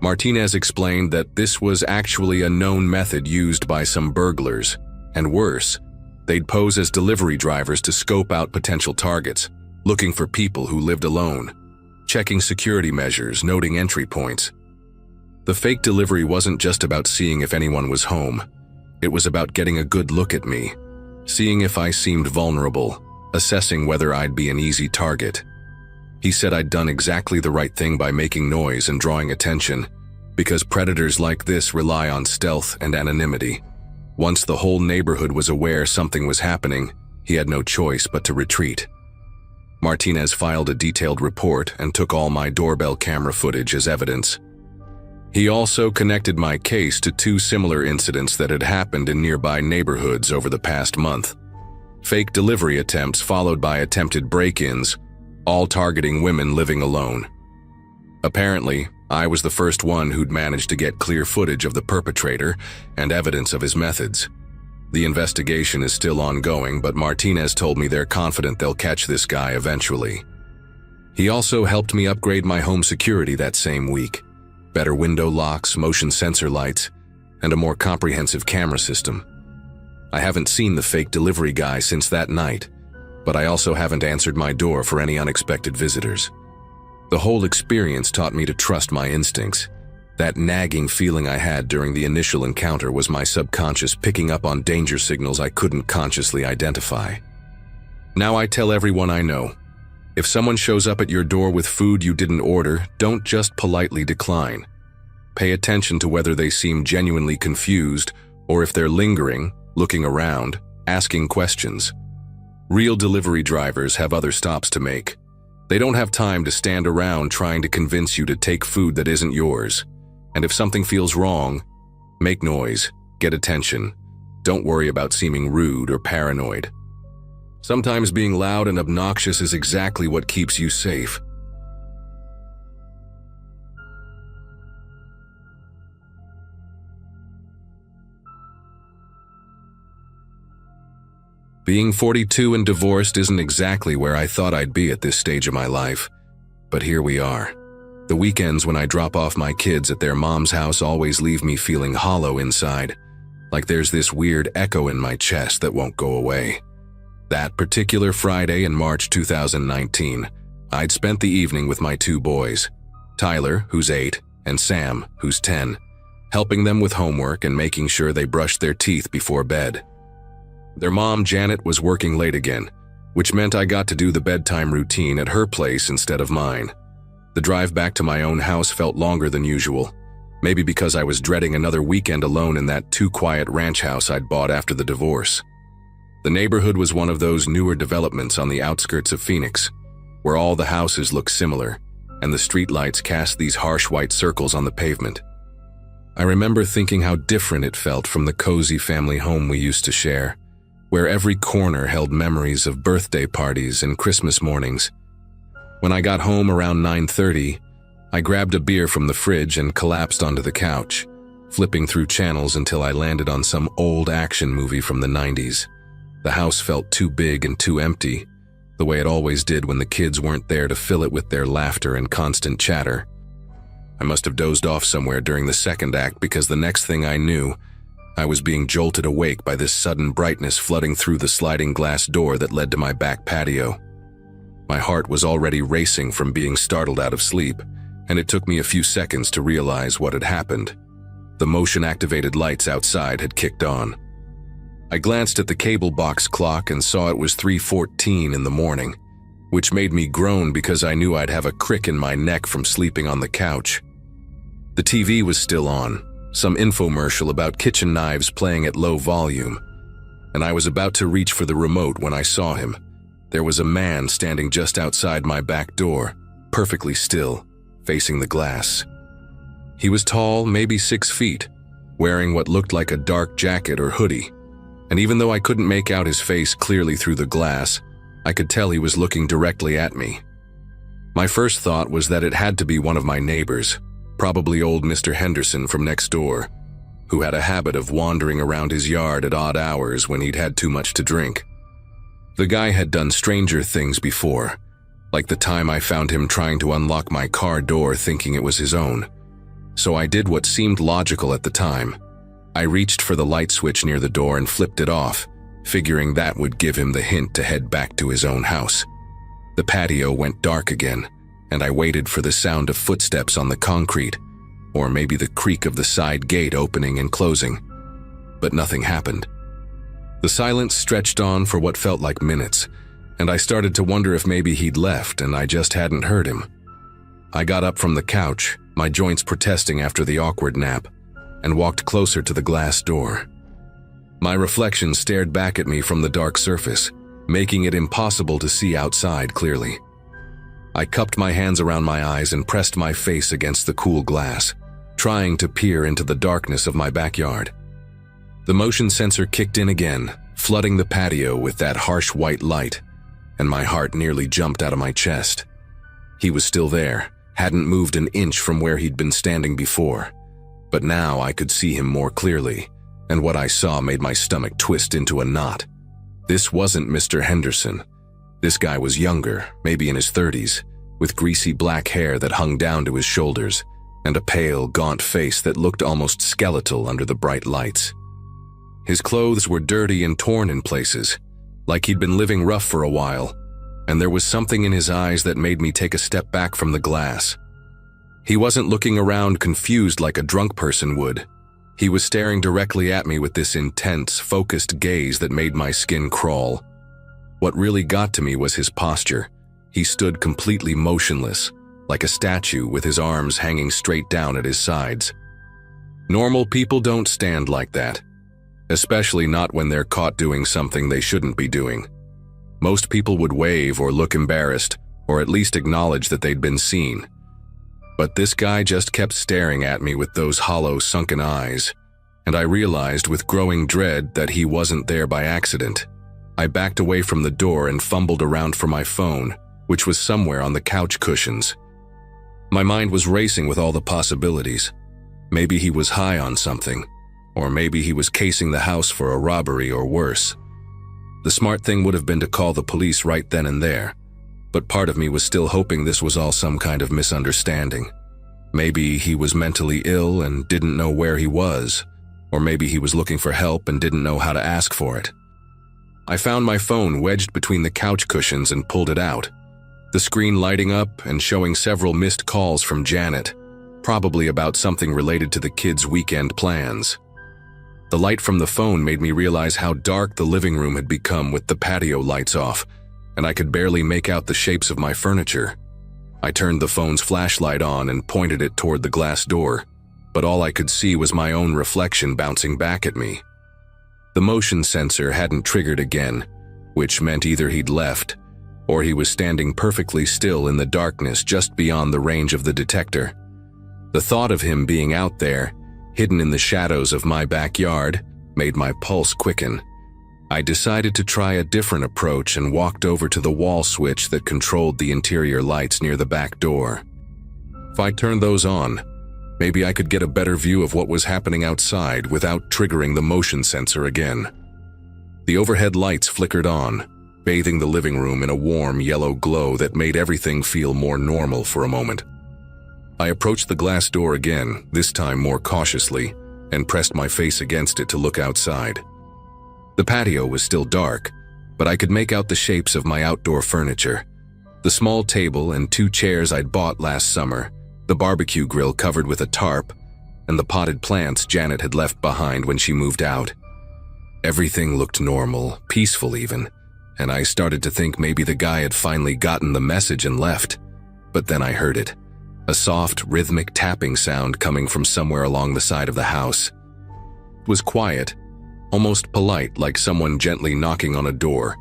Martinez explained that this was actually a known method used by some burglars, and worse, they'd pose as delivery drivers to scope out potential targets, looking for people who lived alone, checking security measures, noting entry points. The fake delivery wasn't just about seeing if anyone was home. It was about getting a good look at me, seeing if I seemed vulnerable, assessing whether I'd be an easy target. He said I'd done exactly the right thing by making noise and drawing attention, because predators like this rely on stealth and anonymity. Once the whole neighborhood was aware something was happening, he had no choice but to retreat. Martinez filed a detailed report and took all my doorbell camera footage as evidence. He also connected my case to 2 similar incidents that had happened in nearby neighborhoods over the past month. Fake delivery attempts followed by attempted break-ins, all targeting women living alone. Apparently, I was the first one who'd managed to get clear footage of the perpetrator and evidence of his methods. The investigation is still ongoing, but Martinez told me they're confident they'll catch this guy eventually. He also helped me upgrade my home security that same week. Better window locks, motion sensor lights, and a more comprehensive camera system. I haven't seen the fake delivery guy since that night, but I also haven't answered my door for any unexpected visitors. The whole experience taught me to trust my instincts. That nagging feeling I had during the initial encounter was my subconscious picking up on danger signals I couldn't consciously identify. Now I tell everyone I know, if someone shows up at your door with food you didn't order, don't just politely decline. Pay attention to whether they seem genuinely confused or if they're lingering, looking around, asking questions. Real delivery drivers have other stops to make. They don't have time to stand around trying to convince you to take food that isn't yours. And if something feels wrong, make noise, get attention. Don't worry about seeming rude or paranoid. Sometimes being loud and obnoxious is exactly what keeps you safe. Being 42 and divorced isn't exactly where I thought I'd be at this stage of my life, but here we are. The weekends when I drop off my kids at their mom's house always leave me feeling hollow inside, like there's this weird echo in my chest that won't go away. That particular Friday in March 2019, I'd spent the evening with my 2 boys, Tyler, who's 8, and Sam, who's 10, helping them with homework and making sure they brushed their teeth before bed. Their mom, Janet, was working late again, which meant I got to do the bedtime routine at her place instead of mine. The drive back to my own house felt longer than usual, maybe because I was dreading another weekend alone in that too-quiet ranch house I'd bought after the divorce. The neighborhood was one of those newer developments on the outskirts of Phoenix, where all the houses look similar, and the streetlights cast these harsh white circles on the pavement. I remember thinking how different it felt from the cozy family home we used to share, where every corner held memories of birthday parties and Christmas mornings. When I got home around 9:30, I grabbed a beer from the fridge and collapsed onto the couch, flipping through channels until I landed on some old action movie from the 90s. The house felt too big and too empty, the way it always did when the kids weren't there to fill it with their laughter and constant chatter. I must have dozed off somewhere during the second act because the next thing I knew, I was being jolted awake by this sudden brightness flooding through the sliding glass door that led to my back patio. My heart was already racing from being startled out of sleep, and it took me a few seconds to realize what had happened. The motion-activated lights outside had kicked on. I glanced at the cable box clock and saw it was 3:14 in the morning, which made me groan because I knew I'd have a crick in my neck from sleeping on the couch. The TV was still on, some infomercial about kitchen knives playing at low volume, and I was about to reach for the remote when I saw him. There was a man standing just outside my back door, perfectly still, facing the glass. He was tall, maybe 6 feet, wearing what looked like a dark jacket or hoodie. And even though I couldn't make out his face clearly through the glass, I could tell he was looking directly at me. My first thought was that it had to be one of my neighbors, probably old Mr. Henderson from next door, who had a habit of wandering around his yard at odd hours when he'd had too much to drink. The guy had done stranger things before, like the time I found him trying to unlock my car door thinking it was his own. So I did what seemed logical at the time. I reached for the light switch near the door and flipped it off, figuring that would give him the hint to head back to his own house. The patio went dark again, and I waited for the sound of footsteps on the concrete, or maybe the creak of the side gate opening and closing. But nothing happened. The silence stretched on for what felt like minutes, and I started to wonder if maybe he'd left and I just hadn't heard him. I got up from the couch, my joints protesting after the awkward nap, and walked closer to the glass door. My reflection stared back at me from the dark surface, making it impossible to see outside clearly. I cupped my hands around my eyes and pressed my face against the cool glass, trying to peer into the darkness of my backyard. The motion sensor kicked in again, flooding the patio with that harsh white light, and my heart nearly jumped out of my chest. He was still there, hadn't moved an inch from where he'd been standing before. But now I could see him more clearly, and what I saw made my stomach twist into a knot. This wasn't Mr. Henderson. This guy was younger, maybe in his 30s, with greasy black hair that hung down to his shoulders, and a pale, gaunt face that looked almost skeletal under the bright lights. His clothes were dirty and torn in places, like he'd been living rough for a while, and there was something in his eyes that made me take a step back from the glass. He wasn't looking around confused like a drunk person would. He was staring directly at me with this intense, focused gaze that made my skin crawl. What really got to me was his posture. He stood completely motionless, like a statue with his arms hanging straight down at his sides. Normal people don't stand like that, especially not when they're caught doing something they shouldn't be doing. Most people would wave or look embarrassed, or at least acknowledge that they'd been seen. But this guy just kept staring at me with those hollow, sunken eyes, and I realized with growing dread that he wasn't there by accident. I backed away from the door and fumbled around for my phone, which was somewhere on the couch cushions. My mind was racing with all the possibilities. Maybe he was high on something, or maybe he was casing the house for a robbery or worse. The smart thing would have been to call the police right then and there, but part of me was still hoping this was all some kind of misunderstanding. Maybe he was mentally ill and didn't know where he was, or maybe he was looking for help and didn't know how to ask for it. I found my phone wedged between the couch cushions and pulled it out, the screen lighting up and showing several missed calls from Janet, probably about something related to the kids' weekend plans. The light from the phone made me realize how dark the living room had become with the patio lights off, and I could barely make out the shapes of my furniture. I turned the phone's flashlight on and pointed it toward the glass door, but all I could see was my own reflection bouncing back at me. The motion sensor hadn't triggered again, which meant either he'd left, or he was standing perfectly still in the darkness just beyond the range of the detector. The thought of him being out there, hidden in the shadows of my backyard, made my pulse quicken. I decided to try a different approach and walked over to the wall switch that controlled the interior lights near the back door. If I turned those on, maybe I could get a better view of what was happening outside without triggering the motion sensor again. The overhead lights flickered on, bathing the living room in a warm yellow glow that made everything feel more normal for a moment. I approached the glass door again, this time more cautiously, and pressed my face against it to look outside. The patio was still dark, but I could make out the shapes of my outdoor furniture. The small table and 2 chairs I'd bought last summer, the barbecue grill covered with a tarp, and the potted plants Janet had left behind when she moved out. Everything looked normal, peaceful even, and I started to think maybe the guy had finally gotten the message and left. But then I heard it, a soft, rhythmic tapping sound coming from somewhere along the side of the house. It was quiet, almost polite, like someone gently knocking on a door.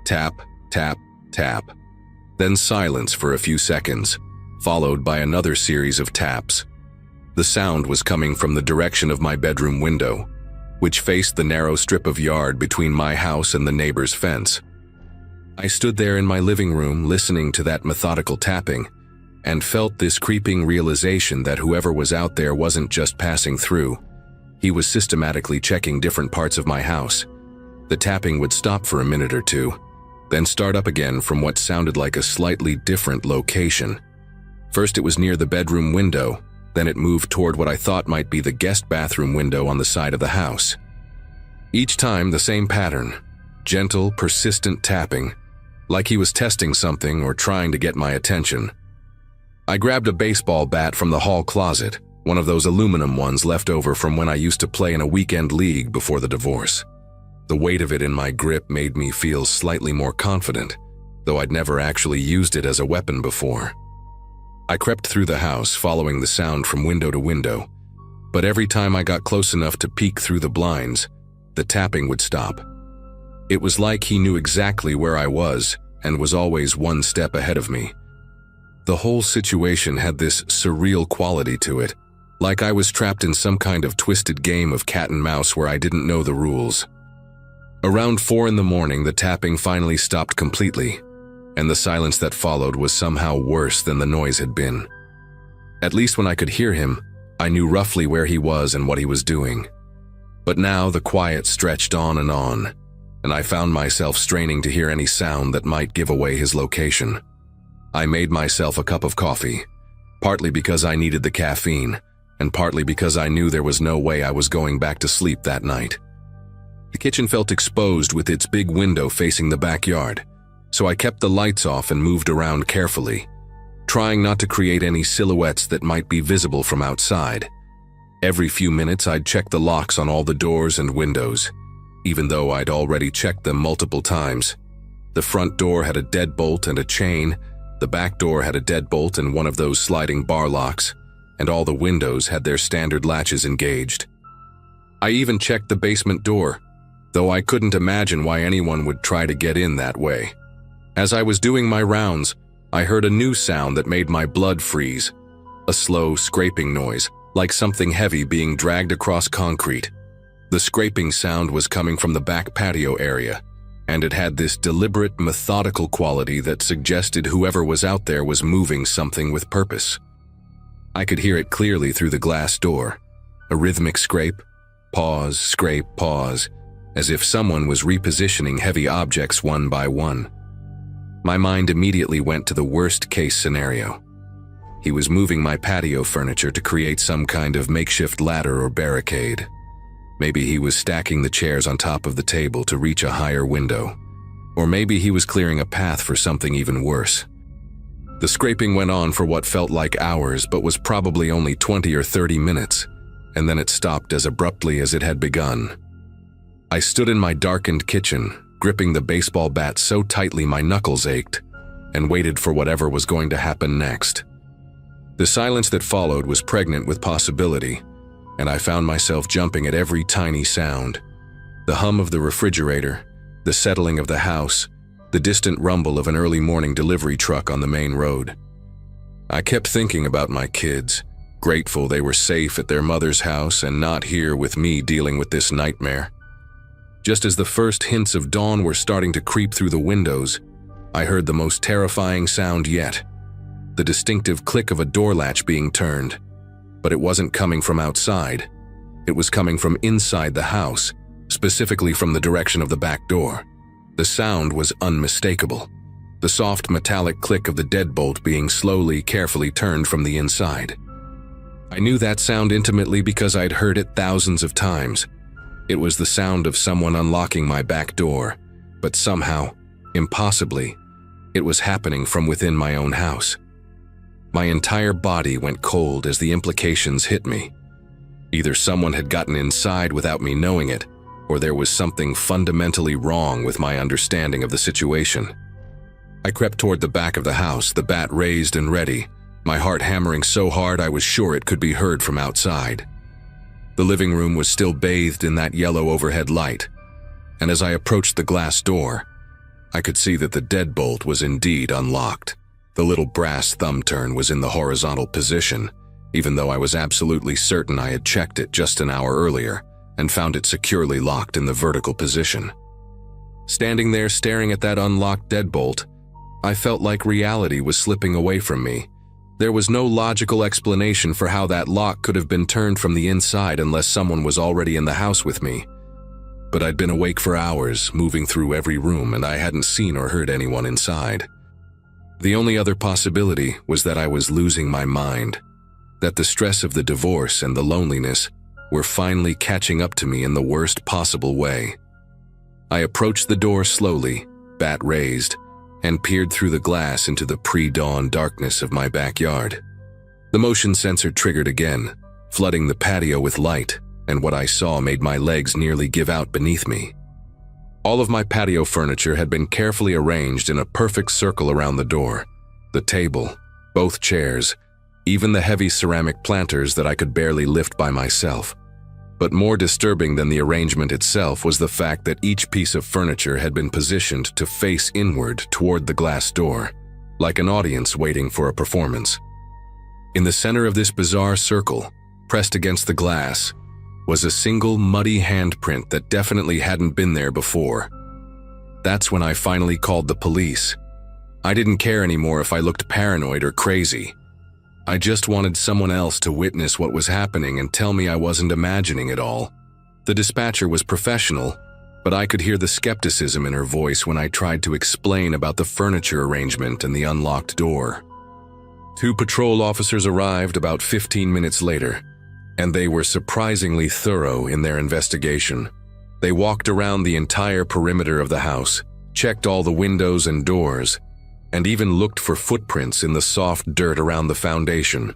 Tap, tap, tap. Then silence for a few seconds, followed by another series of taps. The sound was coming from the direction of my bedroom window, which faced the narrow strip of yard between my house and the neighbor's fence. I stood there in my living room listening to that methodical tapping and felt this creeping realization that whoever was out there wasn't just passing through. He was systematically checking different parts of my house. The tapping would stop for a minute or two, then start up again from what sounded like a slightly different location. First it was near the bedroom window, then it moved toward what I thought might be the guest bathroom window on the side of the house. Each time the same pattern, gentle, persistent tapping, like he was testing something or trying to get my attention. I grabbed a baseball bat from the hall closet, one of those aluminum ones left over from when I used to play in a weekend league before the divorce. The weight of it in my grip made me feel slightly more confident, though I'd never actually used it as a weapon before. I crept through the house, following the sound from window to window, but every time I got close enough to peek through the blinds, the tapping would stop. It was like he knew exactly where I was and was always one step ahead of me. The whole situation had this surreal quality to it, like I was trapped in some kind of twisted game of cat and mouse where I didn't know the rules. Around 4 in the morning, the tapping finally stopped completely, and the silence that followed was somehow worse than the noise had been. At least when I could hear him, I knew roughly where he was and what he was doing. But now the quiet stretched on, and I found myself straining to hear any sound that might give away his location. I made myself a cup of coffee, partly because I needed the caffeine, and partly because I knew there was no way I was going back to sleep that night. The kitchen felt exposed with its big window facing the backyard, so I kept the lights off and moved around carefully, trying not to create any silhouettes that might be visible from outside. Every few minutes I'd check the locks on all the doors and windows, even though I'd already checked them multiple times. The front door had a deadbolt and a chain, the back door had a deadbolt and one of those sliding bar locks, and all the windows had their standard latches engaged. I even checked the basement door, though I couldn't imagine why anyone would try to get in that way. As I was doing my rounds, I heard a new sound that made my blood freeze, a slow scraping noise, like something heavy being dragged across concrete. The scraping sound was coming from the back patio area, and it had this deliberate, methodical quality that suggested whoever was out there was moving something with purpose. I could hear it clearly through the glass door, a rhythmic scrape, pause, as if someone was repositioning heavy objects one by one. My mind immediately went to the worst-case scenario. He was moving my patio furniture to create some kind of makeshift ladder or barricade. Maybe he was stacking the chairs on top of the table to reach a higher window. Or maybe he was clearing a path for something even worse. The scraping went on for what felt like hours, but was probably only 20 or 30 minutes, and then it stopped as abruptly as it had begun. I stood in my darkened kitchen, gripping the baseball bat so tightly my knuckles ached, and waited for whatever was going to happen next. The silence that followed was pregnant with possibility, and I found myself jumping at every tiny sound. The hum of the refrigerator, the settling of the house, the distant rumble of an early morning delivery truck on the main road. I kept thinking about my kids, grateful they were safe at their mother's house and not here with me dealing with this nightmare. Just as the first hints of dawn were starting to creep through the windows, I heard the most terrifying sound yet, the distinctive click of a door latch being turned. But it wasn't coming from outside. It was coming from inside the house, specifically from the direction of the back door. The sound was unmistakable, the soft metallic click of the deadbolt being slowly, carefully turned from the inside. I knew that sound intimately because I'd heard it thousands of times. It was the sound of someone unlocking my back door, but somehow, impossibly, it was happening from within my own house. My entire body went cold as the implications hit me. Either someone had gotten inside without me knowing it, or there was something fundamentally wrong with my understanding of the situation. I crept toward the back of the house, the bat raised and ready, my heart hammering so hard I was sure it could be heard from outside. The living room was still bathed in that yellow overhead light, and as I approached the glass door, I could see that the deadbolt was indeed unlocked. The little brass thumb turn was in the horizontal position, even though I was absolutely certain I had checked it just an hour earlier and found it securely locked in the vertical position. Standing there staring at that unlocked deadbolt, I felt like reality was slipping away from me. There was no logical explanation for how that lock could have been turned from the inside unless someone was already in the house with me. But I'd been awake for hours, moving through every room, and I hadn't seen or heard anyone inside. The only other possibility was that I was losing my mind, that the stress of the divorce and the loneliness were finally catching up to me in the worst possible way. I approached the door slowly, bat raised, and peered through the glass into the pre-dawn darkness of my backyard. The motion sensor triggered again, flooding the patio with light, and what I saw made my legs nearly give out beneath me. All of my patio furniture had been carefully arranged in a perfect circle around the door. The table, both chairs, even the heavy ceramic planters that I could barely lift by myself. But more disturbing than the arrangement itself was the fact that each piece of furniture had been positioned to face inward toward the glass door, like an audience waiting for a performance. In the center of this bizarre circle, pressed against the glass, was a single muddy handprint that definitely hadn't been there before. That's when I finally called the police. I didn't care anymore if I looked paranoid or crazy. I just wanted someone else to witness what was happening and tell me I wasn't imagining it all. The dispatcher was professional, but I could hear the skepticism in her voice when I tried to explain about the furniture arrangement and the unlocked door. 2 patrol officers arrived about 15 minutes later, and they were surprisingly thorough in their investigation. They walked around the entire perimeter of the house, checked all the windows and doors, and even looked for footprints in the soft dirt around the foundation.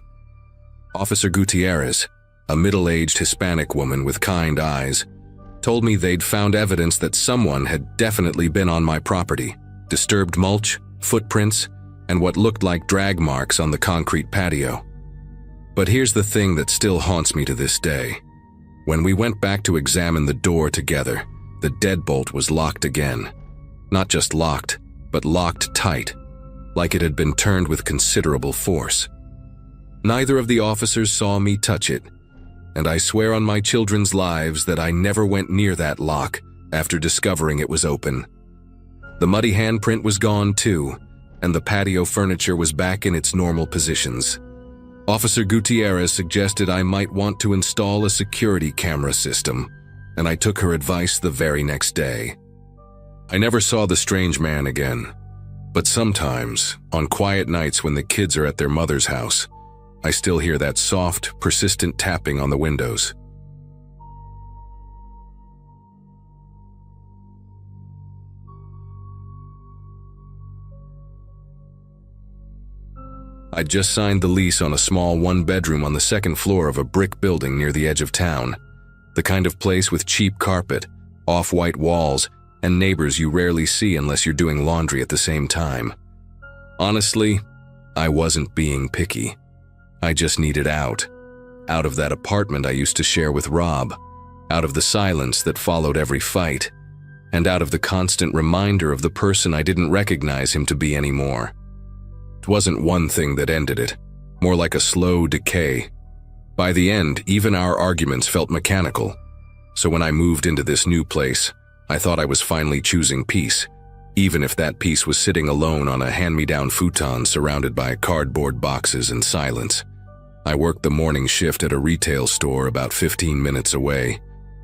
Officer Gutierrez, a middle-aged Hispanic woman with kind eyes, told me they'd found evidence that someone had definitely been on my property: disturbed mulch, footprints, and what looked like drag marks on the concrete patio. But here's the thing that still haunts me to this day. When we went back to examine the door together, the deadbolt was locked again. Not just locked, but locked tight, like it had been turned with considerable force. Neither of the officers saw me touch it, and I swear on my children's lives that I never went near that lock after discovering it was open. The muddy handprint was gone too, and the patio furniture was back in its normal positions. Officer Gutierrez suggested I might want to install a security camera system, and I took her advice the very next day. I never saw the strange man again. But sometimes, on quiet nights when the kids are at their mother's house, I still hear that soft, persistent tapping on the windows. I'd just signed the lease on a small 1-bedroom on the 2nd floor of a brick building near the edge of town, the kind of place with cheap carpet, off-white walls, and neighbors you rarely see unless you're doing laundry at the same time. Honestly, I wasn't being picky. I just needed out of that apartment I used to share with Rob, out of the silence that followed every fight, and out of the constant reminder of the person I didn't recognize him to be anymore. It wasn't one thing that ended it, more like a slow decay. By the end, even our arguments felt mechanical. So when I moved into this new place, I thought I was finally choosing peace, even if that peace was sitting alone on a hand-me-down futon surrounded by cardboard boxes and silence. I worked the morning shift at a retail store about 15 minutes away.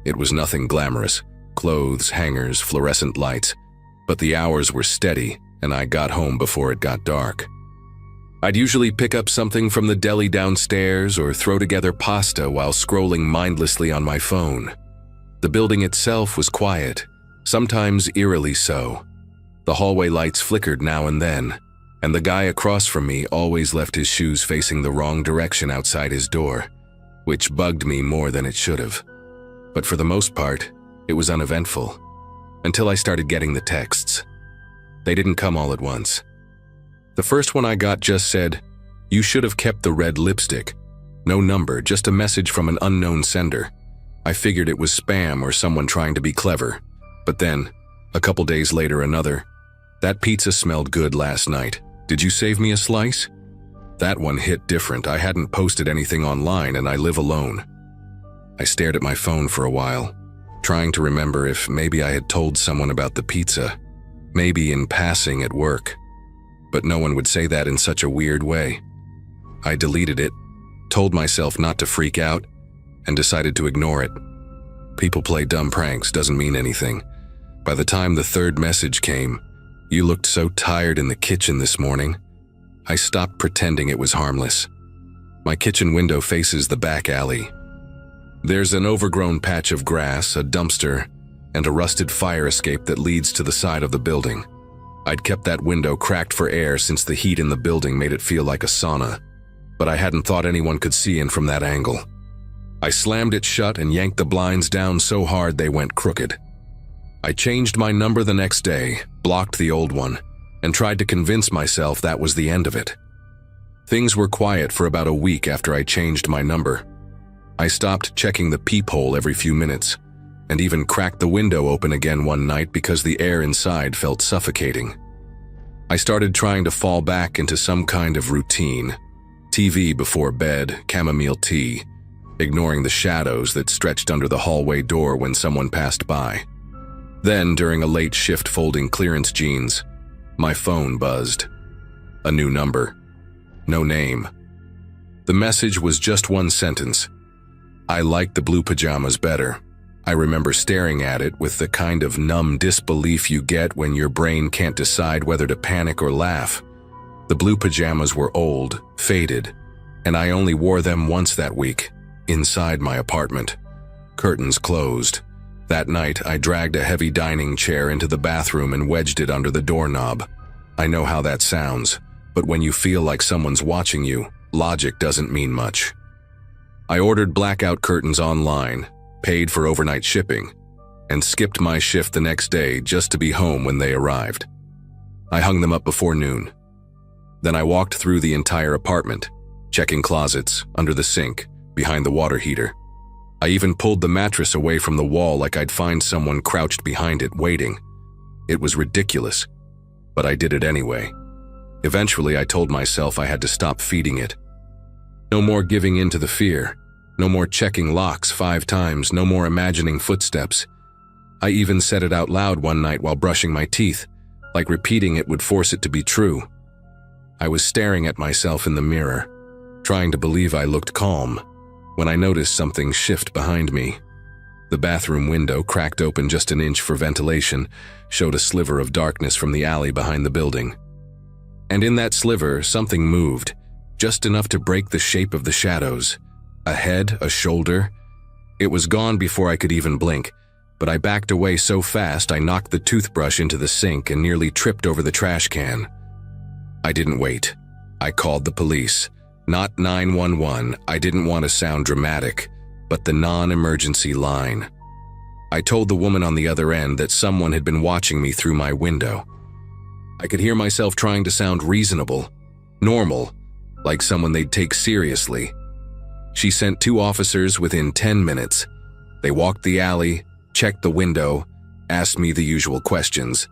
It was nothing glamorous: clothes, hangers, fluorescent lights. But the hours were steady, and I got home before it got dark. I'd usually pick up something from the deli downstairs or throw together pasta while scrolling mindlessly on my phone. The building itself was quiet, sometimes eerily so. The hallway lights flickered now and then, and the guy across from me always left his shoes facing the wrong direction outside his door, which bugged me more than it should have. But for the most part, it was uneventful, until I started getting the texts. They didn't come all at once. The first one I got just said, "You should have kept the red lipstick." No number, just a message from an unknown sender. I figured it was spam or someone trying to be clever. But then, a couple days later, another, "That pizza smelled good last night. Did you save me a slice?" That one hit different. I hadn't posted anything online and I live alone. I stared at my phone for a while, trying to remember if maybe I had told someone about the pizza, maybe in passing at work. But no one would say that in such a weird way. I deleted it, told myself not to freak out, and decided to ignore it. People play dumb pranks doesn't mean anything. By the time the third message came, "You looked so tired in the kitchen this morning," I stopped pretending it was harmless. My kitchen window faces the back alley. There's an overgrown patch of grass, a dumpster, and a rusted fire escape that leads to the side of the building. I'd kept that window cracked for air since the heat in the building made it feel like a sauna, but I hadn't thought anyone could see in from that angle. I slammed it shut and yanked the blinds down so hard they went crooked. I changed my number the next day, blocked the old one, and tried to convince myself that was the end of it. Things were quiet for about a week after I changed my number. I stopped checking the peephole every few minutes, and even cracked the window open again one night because the air inside felt suffocating. I started trying to fall back into some kind of routine. TV before bed, chamomile tea, ignoring the shadows that stretched under the hallway door when someone passed by. Then, during a late shift folding clearance jeans, my phone buzzed. A new number. No name. The message was just one sentence. "I like the blue pajamas better." I remember staring at it with the kind of numb disbelief you get when your brain can't decide whether to panic or laugh. The blue pajamas were old, faded, and I only wore them once that week, inside my apartment. Curtains closed. That night, I dragged a heavy dining chair into the bathroom and wedged it under the doorknob. I know how that sounds, but when you feel like someone's watching you, logic doesn't mean much. I ordered blackout curtains online, paid for overnight shipping, and skipped my shift the next day just to be home when they arrived. I hung them up before noon. Then I walked through the entire apartment, checking closets, under the sink, behind the water heater. I even pulled the mattress away from the wall like I'd find someone crouched behind it waiting. It was ridiculous, but I did it anyway. Eventually, I told myself I had to stop feeding it. No more giving in to the fear. No more checking locks 5 times. No more imagining footsteps. I even said it out loud one night while brushing my teeth, like repeating it would force it to be true. I was staring at myself in the mirror, trying to believe I looked calm, when I noticed something shift behind me. The bathroom window, cracked open just an inch for ventilation, showed a sliver of darkness from the alley behind the building. And in that sliver, something moved, just enough to break the shape of the shadows. A head, a shoulder. It was gone before I could even blink, but I backed away so fast I knocked the toothbrush into the sink and nearly tripped over the trash can. I didn't wait. I called the police. Not 911, I didn't want to sound dramatic, but the non-emergency line. I told the woman on the other end that someone had been watching me through my window. I could hear myself trying to sound reasonable, normal, like someone they'd take seriously. She sent 2 officers within 10 minutes. They walked the alley, checked the window, asked me the usual questions.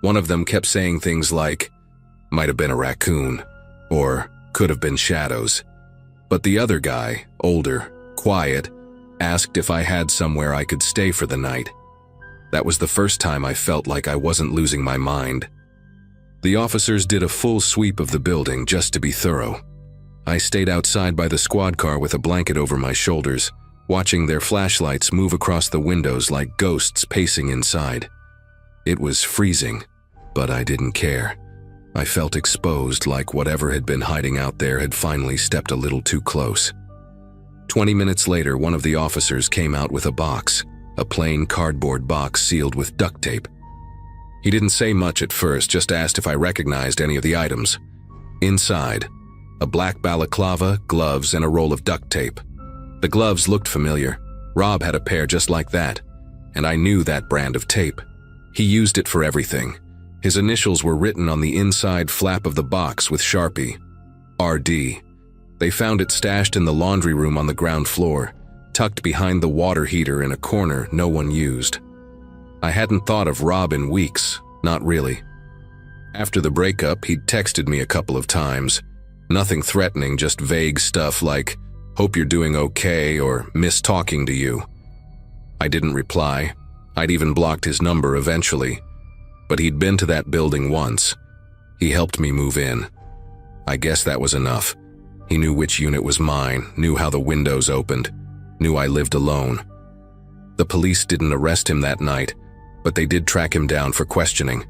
One of them kept saying things like, "Might have been a raccoon," or "Could have been shadows." But the other guy, older, quiet, asked if I had somewhere I could stay for the night. That was the first time I felt like I wasn't losing my mind. The officers did a full sweep of the building just to be thorough. I stayed outside by the squad car with a blanket over my shoulders, watching their flashlights move across the windows like ghosts pacing inside. It was freezing, but I didn't care. I felt exposed, like whatever had been hiding out there had finally stepped a little too close. 20 minutes later, one of the officers came out with a box, a plain cardboard box sealed with duct tape. He didn't say much at first, just asked if I recognized any of the items. Inside, a black balaclava, gloves, and a roll of duct tape. The gloves looked familiar. Rob had a pair just like that, and I knew that brand of tape. He used it for everything. His initials were written on the inside flap of the box with Sharpie. RD. They found it stashed in the laundry room on the ground floor, tucked behind the water heater in a corner no one used. I hadn't thought of Rob in weeks, not really. After the breakup, he'd texted me a couple of times, Nothing threatening, just vague stuff like, "Hope you're doing okay," or "Miss talking to you." I didn't reply. I'd even blocked his number eventually. But he'd been to that building once. He helped me move in. I guess that was enough. He knew which unit was mine, knew how the windows opened, knew I lived alone. The police didn't arrest him that night, but they did track him down for questioning.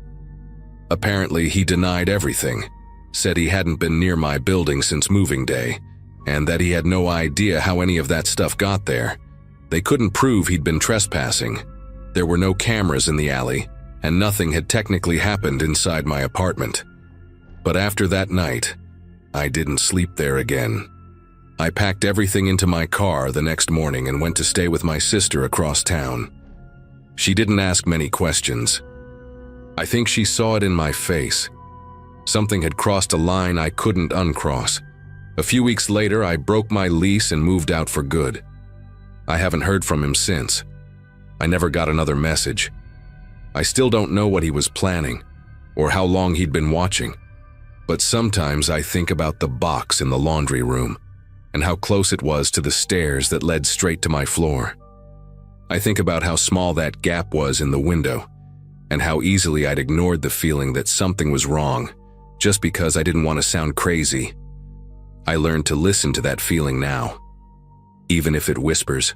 Apparently, he denied everything, said he hadn't been near my building since moving day, and that he had no idea how any of that stuff got there. They couldn't prove he'd been trespassing. There were no cameras in the alley, and nothing had technically happened inside my apartment. But after that night, I didn't sleep there again. I packed everything into my car the next morning and went to stay with my sister across town. She didn't ask many questions. I think she saw it in my face. Something had crossed a line I couldn't uncross. A few weeks later, I broke my lease and moved out for good. I haven't heard from him since. I never got another message. I still don't know what he was planning, or how long he'd been watching. But sometimes I think about the box in the laundry room, and how close it was to the stairs that led straight to my floor. I think about how small that gap was in the window, and how easily I'd ignored the feeling that something was wrong, just because I didn't want to sound crazy. I learned to listen to that feeling now, even if it whispers.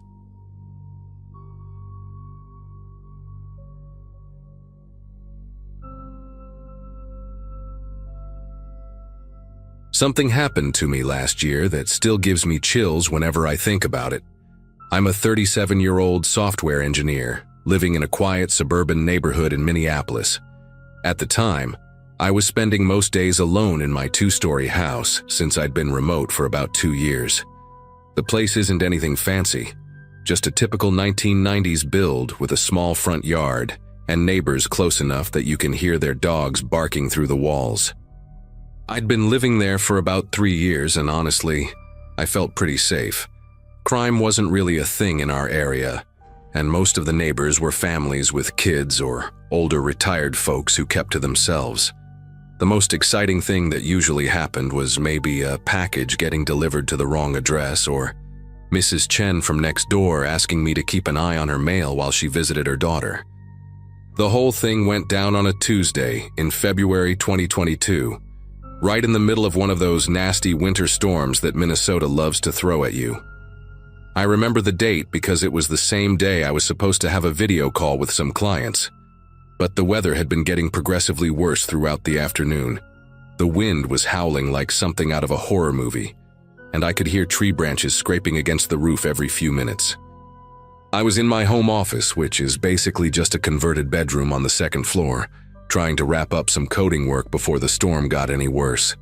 Something happened to me last year that still gives me chills whenever I think about it. I'm a 37-year-old software engineer living in a quiet suburban neighborhood in Minneapolis. At the time, I was spending most days alone in my 2-story house since I'd been remote for about 2 years. The place isn't anything fancy, just a typical 1990s build with a small front yard and neighbors close enough that you can hear their dogs barking through the walls. I'd been living there for about 3 years, and honestly, I felt pretty safe. Crime wasn't really a thing in our area, and most of the neighbors were families with kids or older retired folks who kept to themselves. The most exciting thing that usually happened was maybe a package getting delivered to the wrong address, or Mrs. Chen from next door asking me to keep an eye on her mail while she visited her daughter. The whole thing went down on a Tuesday in February 2022. Right in the middle of one of those nasty winter storms that Minnesota loves to throw at you. I remember the date because it was the same day I was supposed to have a video call with some clients. But the weather had been getting progressively worse throughout the afternoon. The wind was howling like something out of a horror movie, and I could hear tree branches scraping against the roof every few minutes. I was in my home office, which is basically just a converted bedroom on the 2nd floor, trying to wrap up some coding work before the storm got any worse.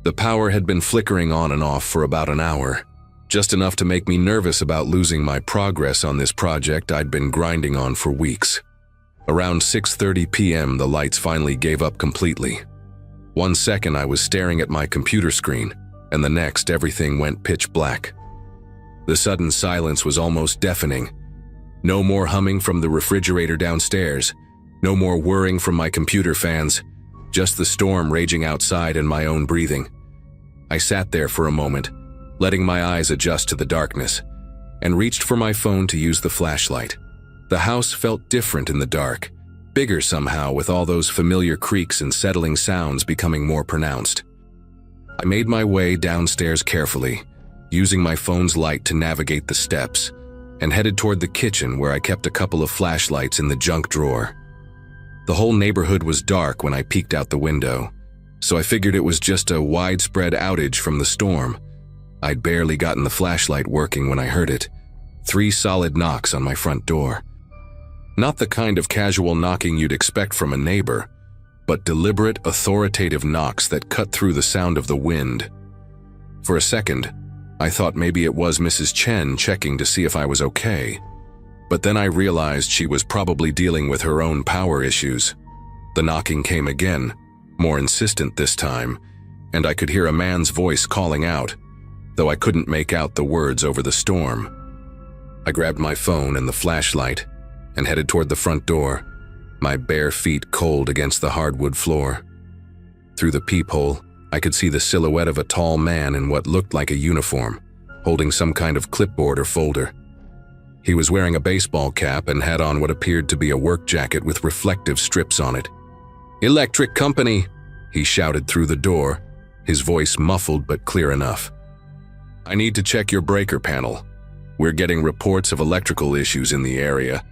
The power had been flickering on and off for about an hour, just enough to make me nervous about losing my progress on this project I'd been grinding on for weeks. Around 6:30 p.m., the lights finally gave up completely. 1 second I was staring at my computer screen, and the next everything went pitch black. The sudden silence was almost deafening. No more humming from the refrigerator downstairs. No more whirring from my computer fans, just the storm raging outside and my own breathing. I sat there for a moment, letting my eyes adjust to the darkness, and reached for my phone to use the flashlight. The house felt different in the dark, bigger somehow with all those familiar creaks and settling sounds becoming more pronounced. I made my way downstairs carefully, using my phone's light to navigate the steps, and headed toward the kitchen where I kept a couple of flashlights in the junk drawer. The whole neighborhood was dark when I peeked out the window, so I figured it was just a widespread outage from the storm. I'd barely gotten the flashlight working when I heard it. 3 solid knocks on my front door. Not the kind of casual knocking you'd expect from a neighbor, but deliberate, authoritative knocks that cut through the sound of the wind. For a second, I thought maybe it was Mrs. Chen checking to see if I was okay. But then I realized she was probably dealing with her own power issues. The knocking came again, more insistent this time, and I could hear a man's voice calling out, though I couldn't make out the words over the storm. I grabbed my phone and the flashlight and headed toward the front door, my bare feet cold against the hardwood floor. Through the peephole, I could see the silhouette of a tall man in what looked like a uniform, holding some kind of clipboard or folder. He was wearing a baseball cap and had on what appeared to be a work jacket with reflective strips on it. "Electric company," he shouted through the door, his voice muffled but clear enough. "I need to check your breaker panel. We're getting reports of electrical issues in the area,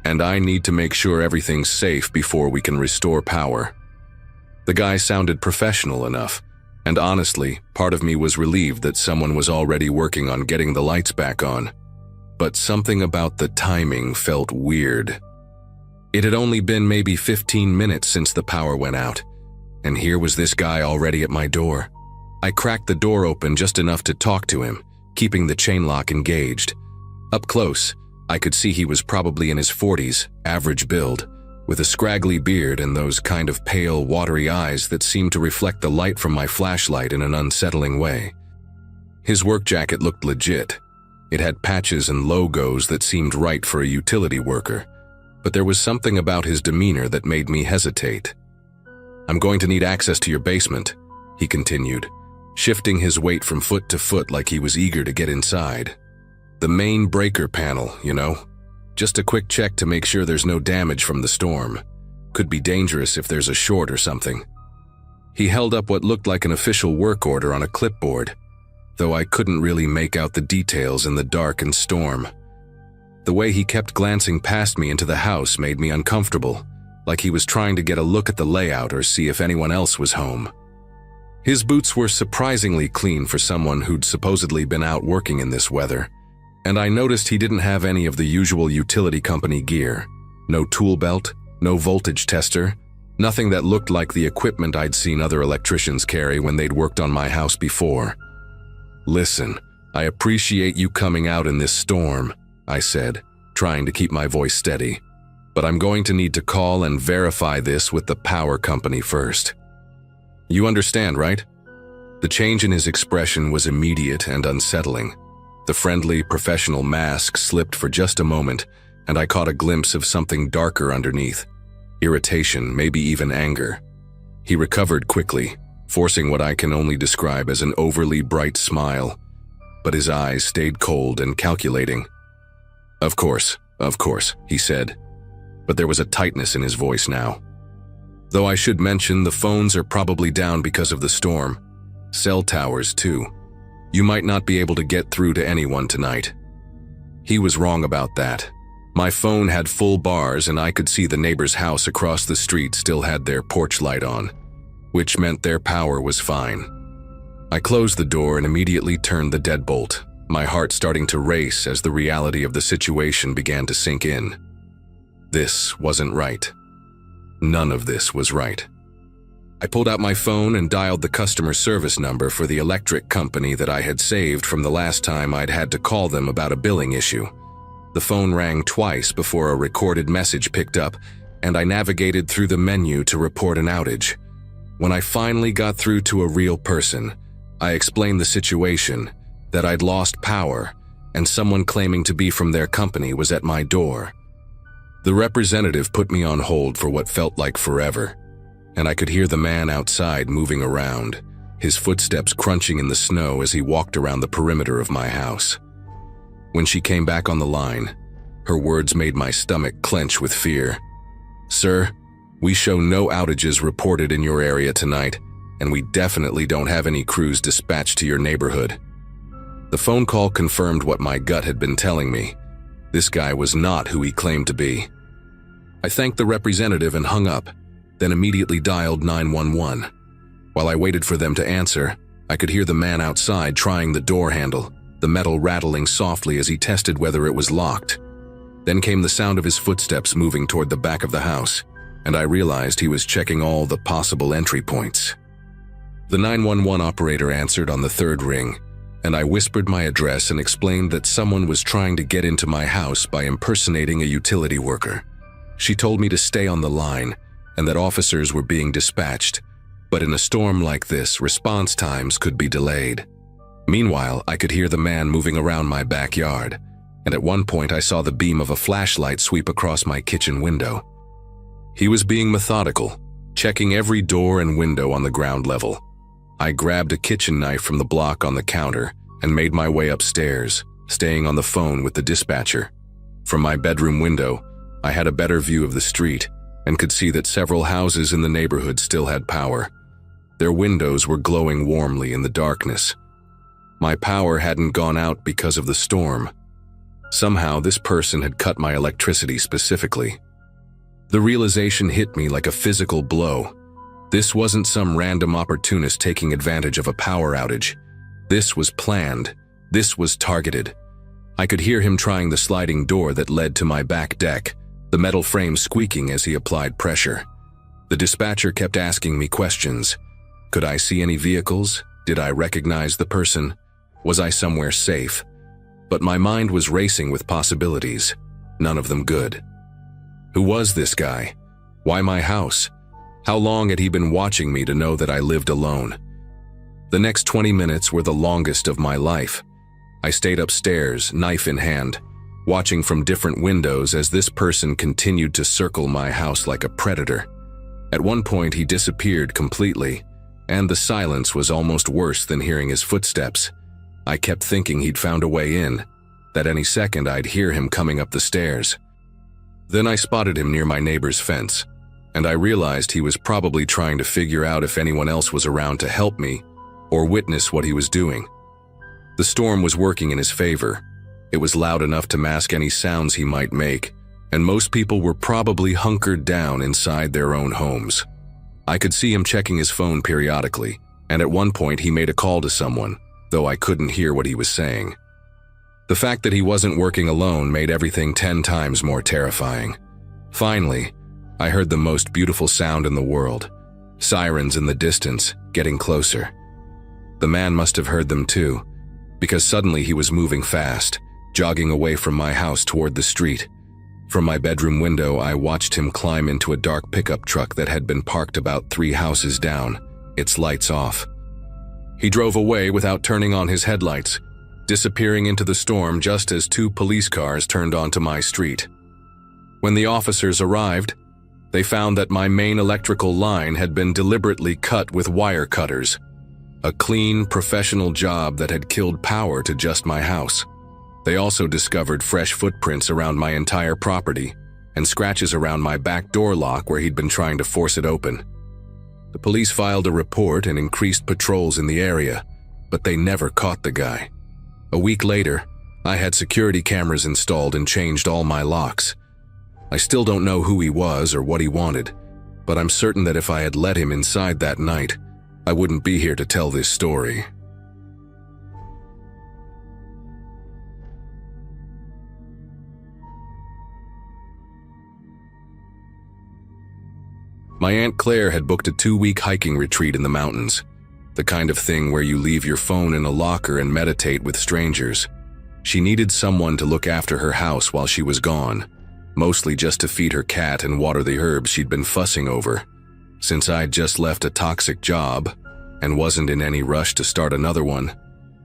and I need to make sure everything's safe before we can restore power." The guy sounded professional enough, and honestly, part of me was relieved that someone was already working on getting the lights back on. But something about the timing felt weird. It had only been maybe 15 minutes since the power went out, and here was this guy already at my door. I cracked the door open just enough to talk to him, keeping the chain lock engaged. Up close, I could see he was probably in his 40s, average build, with a scraggly beard and those kind of pale, watery eyes that seemed to reflect the light from my flashlight in an unsettling way. His work jacket looked legit. It had patches and logos that seemed right for a utility worker, but there was something about his demeanor that made me hesitate. "I'm going to need access to your basement," he continued, shifting his weight from foot to foot like he was eager to get inside. "The main breaker panel, you know. Just a quick check to make sure there's no damage from the storm. Could be dangerous if there's a short or something." He held up what looked like an official work order on a clipboard, though I couldn't really make out the details in the dark and storm. The way he kept glancing past me into the house made me uncomfortable, like he was trying to get a look at the layout or see if anyone else was home. His boots were surprisingly clean for someone who'd supposedly been out working in this weather, and I noticed he didn't have any of the usual utility company gear. No tool belt, no voltage tester, nothing that looked like the equipment I'd seen other electricians carry when they'd worked on my house before. "Listen, I appreciate you coming out in this storm," I said, trying to keep my voice steady. "But I'm going to need to call and verify this with the power company first. You understand, right?" The change in his expression was immediate and unsettling. The friendly, professional mask slipped for just a moment, and I caught a glimpse of something darker underneath. Irritation, maybe even anger. He recovered quickly, forcing what I can only describe as an overly bright smile, but his eyes stayed cold and calculating. Of course," he said, but there was a tightness in his voice now. "Though I should mention the phones are probably down because of the storm. Cell towers, too. You might not be able to get through to anyone tonight." He was wrong about that. My phone had full bars and I could see the neighbor's house across the street still had their porch light on, which meant their power was fine. I closed the door and immediately turned the deadbolt, my heart starting to race as the reality of the situation began to sink in. This wasn't right. None of this was right. I pulled out my phone and dialed the customer service number for the electric company that I had saved from the last time I'd had to call them about a billing issue. The phone rang twice before a recorded message picked up, and I navigated through the menu to report an outage. When I finally got through to a real person, I explained the situation, that I'd lost power, and someone claiming to be from their company was at my door. The representative put me on hold for what felt like forever, and I could hear the man outside moving around, his footsteps crunching in the snow as he walked around the perimeter of my house. When she came back on the line, her words made my stomach clench with fear. "Sir, we show no outages reported in your area tonight, and we definitely don't have any crews dispatched to your neighborhood." The phone call confirmed what my gut had been telling me. This guy was not who he claimed to be. I thanked the representative and hung up, then immediately dialed 911. While I waited for them to answer, I could hear the man outside trying the door handle, the metal rattling softly as he tested whether it was locked. Then came the sound of his footsteps moving toward the back of the house, and I realized he was checking all the possible entry points. The 911 operator answered on the third ring, and I whispered my address and explained that someone was trying to get into my house by impersonating a utility worker. She told me to stay on the line and that officers were being dispatched, but in a storm like this, response times could be delayed. Meanwhile, I could hear the man moving around my backyard, and at one point I saw the beam of a flashlight sweep across my kitchen window. He was being methodical, checking every door and window on the ground level. I grabbed a kitchen knife from the block on the counter and made my way upstairs, staying on the phone with the dispatcher. From my bedroom window, I had a better view of the street and could see that several houses in the neighborhood still had power. Their windows were glowing warmly in the darkness. My power hadn't gone out because of the storm. Somehow, this person had cut my electricity specifically. The realization hit me like a physical blow. This wasn't some random opportunist taking advantage of a power outage. This was planned. This was targeted. I could hear him trying the sliding door that led to my back deck, the metal frame squeaking as he applied pressure. The dispatcher kept asking me questions. Could I see any vehicles? Did I recognize the person? Was I somewhere safe? But my mind was racing with possibilities, none of them good. Who was this guy? Why my house? How long had he been watching me to know that I lived alone? The next 20 minutes were the longest of my life. I stayed upstairs, knife in hand, watching from different windows as this person continued to circle my house like a predator. At one point, he disappeared completely, and the silence was almost worse than hearing his footsteps. I kept thinking he'd found a way in, that any second I'd hear him coming up the stairs. Then I spotted him near my neighbor's fence, and I realized he was probably trying to figure out if anyone else was around to help me or witness what he was doing. The storm was working in his favor. It was loud enough to mask any sounds he might make, and most people were probably hunkered down inside their own homes. I could see him checking his phone periodically, and at one point he made a call to someone, though I couldn't hear what he was saying. The fact that he wasn't working alone made everything 10 times more terrifying. Finally, I heard the most beautiful sound in the world. Sirens in the distance, getting closer. The man must have heard them too, because suddenly he was moving fast, jogging away from my house toward the street. From my bedroom window, I watched him climb into a dark pickup truck that had been parked about 3 houses down, its lights off. He drove away without turning on his headlights, disappearing into the storm just as 2 police cars turned onto my street. When the officers arrived, they found that my main electrical line had been deliberately cut with wire cutters. A clean, professional job that had killed power to just my house. They also discovered fresh footprints around my entire property and scratches around my back door lock where he'd been trying to force it open. The police filed a report and increased patrols in the area, but they never caught the guy. A week later, I had security cameras installed and changed all my locks. I still don't know who he was or what he wanted, but I'm certain that if I had let him inside that night, I wouldn't be here to tell this story. My Aunt Claire had booked a 2-week hiking retreat in the mountains, the kind of thing where you leave your phone in a locker and meditate with strangers. She needed someone to look after her house while she was gone, mostly just to feed her cat and water the herbs she'd been fussing over. Since I'd just left a toxic job and wasn't in any rush to start another one,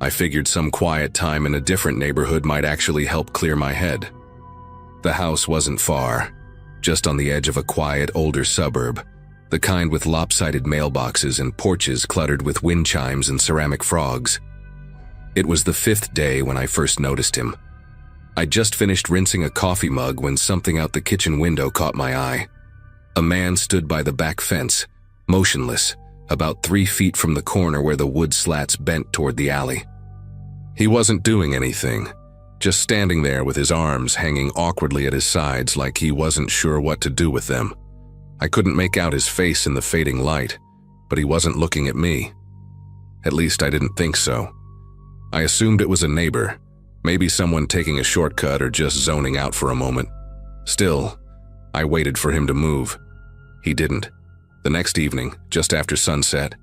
I figured some quiet time in a different neighborhood might actually help clear my head. The house wasn't far, just on the edge of a quiet, older suburb, the kind with lopsided mailboxes and porches cluttered with wind chimes and ceramic frogs. It was the 5th day when I first noticed him. I'd just finished rinsing a coffee mug when something out the kitchen window caught my eye. A man stood by the back fence, motionless, about 3 feet from the corner where the wood slats bent toward the alley. He wasn't doing anything, just standing there with his arms hanging awkwardly at his sides like he wasn't sure what to do with them. I couldn't make out his face in the fading light, but he wasn't looking at me. At least I didn't think so. I assumed it was a neighbor, maybe someone taking a shortcut or just zoning out for a moment. Still, I waited for him to move. He didn't. The next evening, just after sunset,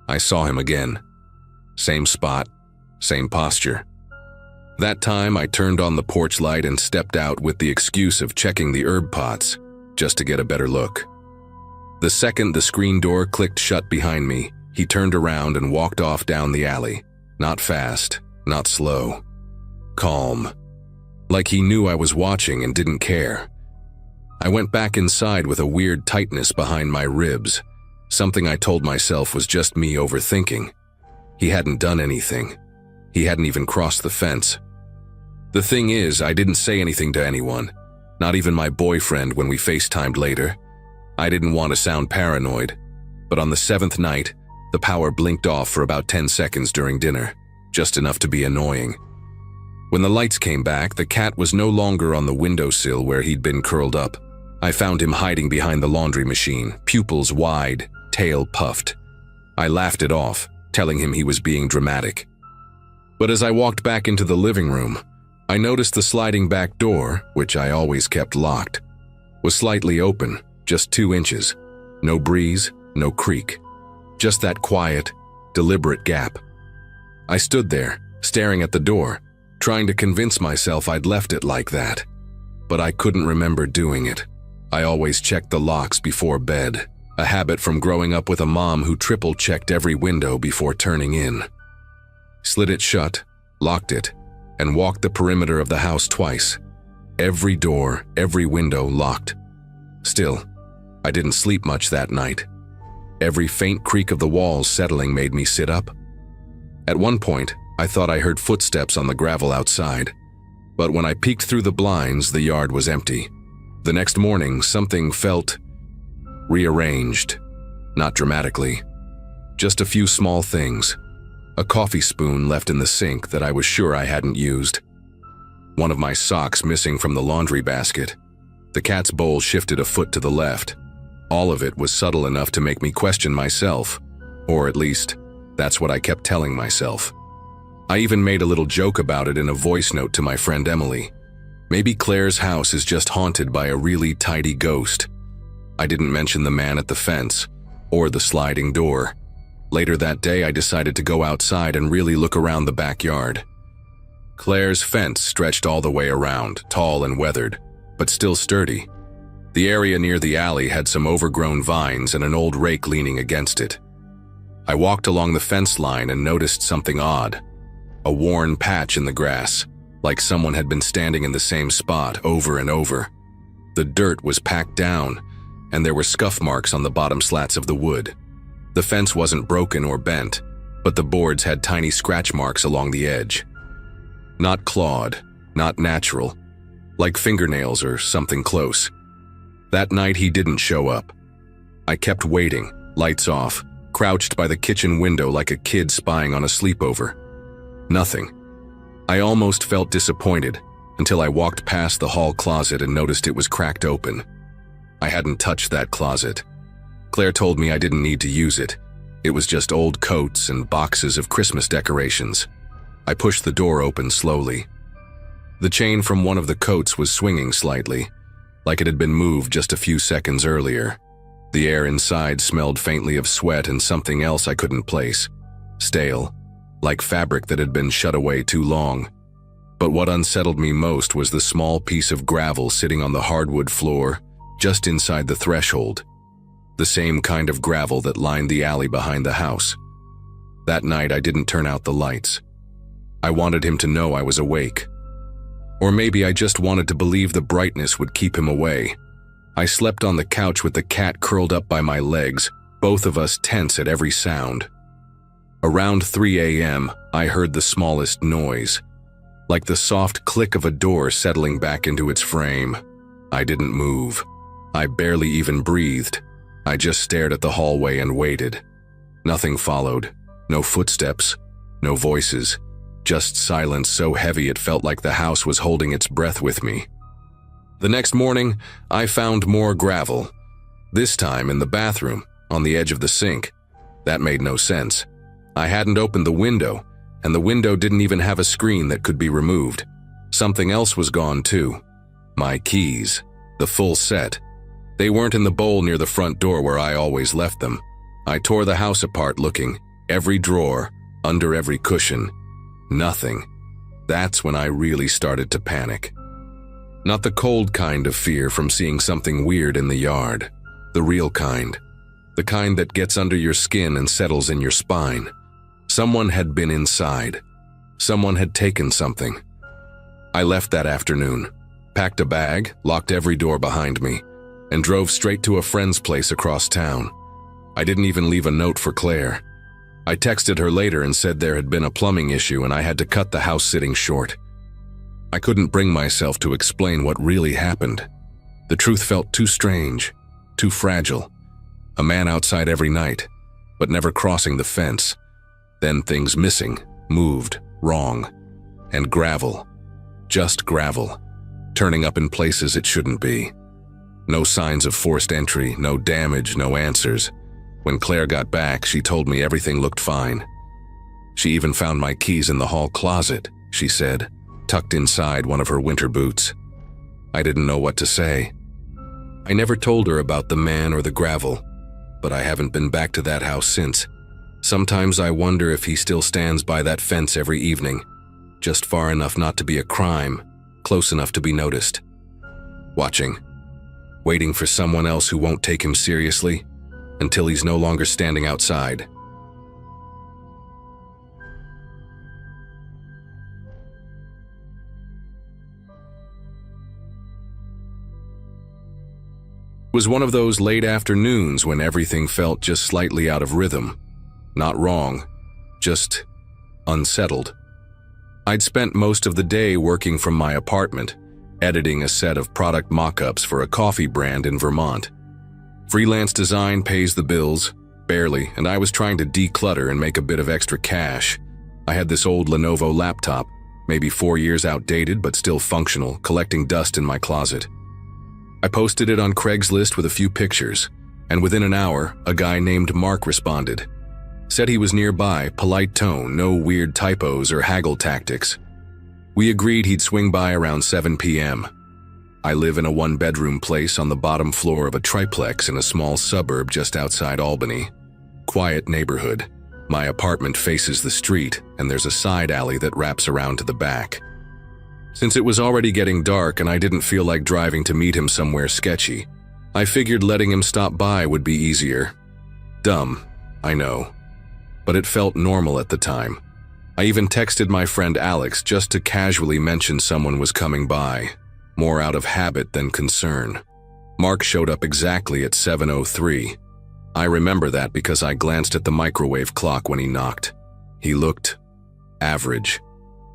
I saw him again. Same spot, same posture. That time I turned on the porch light and stepped out with the excuse of checking the herb pots, just to get a better look. The second the screen door clicked shut behind me, he turned around and walked off down the alley. Not fast, not slow. Calm. Like he knew I was watching and didn't care. I went back inside with a weird tightness behind my ribs. Something I told myself was just me overthinking. He hadn't done anything. He hadn't even crossed the fence. The thing is, I didn't say anything to anyone, not even my boyfriend when we FaceTimed later. I didn't want to sound paranoid, but on the 7th night, the power blinked off for about 10 seconds during dinner, just enough to be annoying. When the lights came back, the cat was no longer on the windowsill where he'd been curled up. I found him hiding behind the laundry machine, pupils wide, tail puffed. I laughed it off, telling him he was being dramatic. But as I walked back into the living room, I noticed the sliding back door, which I always kept locked, was slightly open, just 2 inches. No breeze, no creak. Just that quiet, deliberate gap. I stood there, staring at the door, trying to convince myself I'd left it like that. But I couldn't remember doing it. I always checked the locks before bed, a habit from growing up with a mom who triple-checked every window before turning in. Slid it shut, locked it, and walked the perimeter of the house twice. Every door, every window locked. Still, I didn't sleep much that night. Every faint creak of the walls settling made me sit up. At one point, I thought I heard footsteps on the gravel outside, but when I peeked through the blinds, the yard was empty. The next morning, something felt rearranged, not dramatically. Just a few small things. A coffee spoon left in the sink that I was sure I hadn't used. One of my socks missing from the laundry basket. The cat's bowl shifted a foot to the left. All of it was subtle enough to make me question myself, or at least, that's what I kept telling myself. I even made a little joke about it in a voice note to my friend Emily. Maybe Claire's house is just haunted by a really tidy ghost. I didn't mention the man at the fence, or the sliding door. Later that day, I decided to go outside and really look around the backyard. Claire's fence stretched all the way around, tall and weathered, but still sturdy. The area near the alley had some overgrown vines and an old rake leaning against it. I walked along the fence line and noticed something odd. A worn patch in the grass, like someone had been standing in the same spot over and over. The dirt was packed down, and there were scuff marks on the bottom slats of the wood. The fence wasn't broken or bent, but the boards had tiny scratch marks along the edge. Not clawed, not natural, like fingernails or something close. That night he didn't show up. I kept waiting, lights off, crouched by the kitchen window like a kid spying on a sleepover. Nothing. I almost felt disappointed until I walked past the hall closet and noticed it was cracked open. I hadn't touched that closet. Claire told me I didn't need to use it. It was just old coats and boxes of Christmas decorations. I pushed the door open slowly. The chain from one of the coats was swinging slightly, like it had been moved just a few seconds earlier. The air inside smelled faintly of sweat and something else I couldn't place. Stale, like fabric that had been shut away too long. But what unsettled me most was the small piece of gravel sitting on the hardwood floor, just inside the threshold. The same kind of gravel that lined the alley behind the house. That night I didn't turn out the lights. I wanted him to know I was awake. Or maybe I just wanted to believe the brightness would keep him away. I slept on the couch with the cat curled up by my legs, both of us tense at every sound. Around 3 a.m., I heard the smallest noise, like the soft click of a door settling back into its frame. I didn't move. I barely even breathed. I just stared at the hallway and waited. Nothing followed. No footsteps. No voices. Just silence so heavy it felt like the house was holding its breath with me. The next morning, I found more gravel. This time in the bathroom, on the edge of the sink. That made no sense. I hadn't opened the window, and the window didn't even have a screen that could be removed. Something else was gone too. My keys. The full set. They weren't in the bowl near the front door where I always left them. I tore the house apart looking, every drawer, under every cushion. Nothing. That's when I really started to panic. Not the cold kind of fear from seeing something weird in the yard. The real kind. The kind that gets under your skin and settles in your spine. Someone had been inside. Someone had taken something. I left that afternoon, packed a bag, locked every door behind me, and drove straight to a friend's place across town. I didn't even leave a note for Claire. I texted her later and said there had been a plumbing issue and I had to cut the house sitting short. I couldn't bring myself to explain what really happened. The truth felt too strange, too fragile. A man outside every night, but never crossing the fence. Then things missing, moved, wrong. And gravel. Just gravel. Turning up in places it shouldn't be. No signs of forced entry, no damage, no answers. When Claire got back, she told me everything looked fine. She even found my keys in the hall closet, she said, tucked inside one of her winter boots. I didn't know what to say. I never told her about the man or the gravel, but I haven't been back to that house since. Sometimes I wonder if he still stands by that fence every evening, just far enough not to be a crime, close enough to be noticed. Watching. Waiting for someone else who won't take him seriously, until he's no longer standing outside. It was one of those late afternoons when everything felt just slightly out of rhythm. Not wrong, just unsettled. I'd spent most of the day working from my apartment, editing a set of product mock-ups for a coffee brand in Vermont. Freelance design pays the bills, barely, and I was trying to declutter and make a bit of extra cash. I had this old Lenovo laptop, maybe 4 years outdated but still functional, collecting dust in my closet. I posted it on Craigslist with a few pictures, and within an hour, a guy named Mark responded. Said he was nearby, polite tone, no weird typos or haggle tactics. We agreed he'd swing by around 7 p.m. I live in a one-bedroom place on the bottom floor of a triplex in a small suburb just outside Albany. Quiet neighborhood. My apartment faces the street, and there's a side alley that wraps around to the back. Since it was already getting dark and I didn't feel like driving to meet him somewhere sketchy, I figured letting him stop by would be easier. Dumb, I know. But it felt normal at the time. I even texted my friend Alex just to casually mention someone was coming by, more out of habit than concern. Mark showed up exactly at 7:03. I remember that because I glanced at the microwave clock when he knocked. He looked average.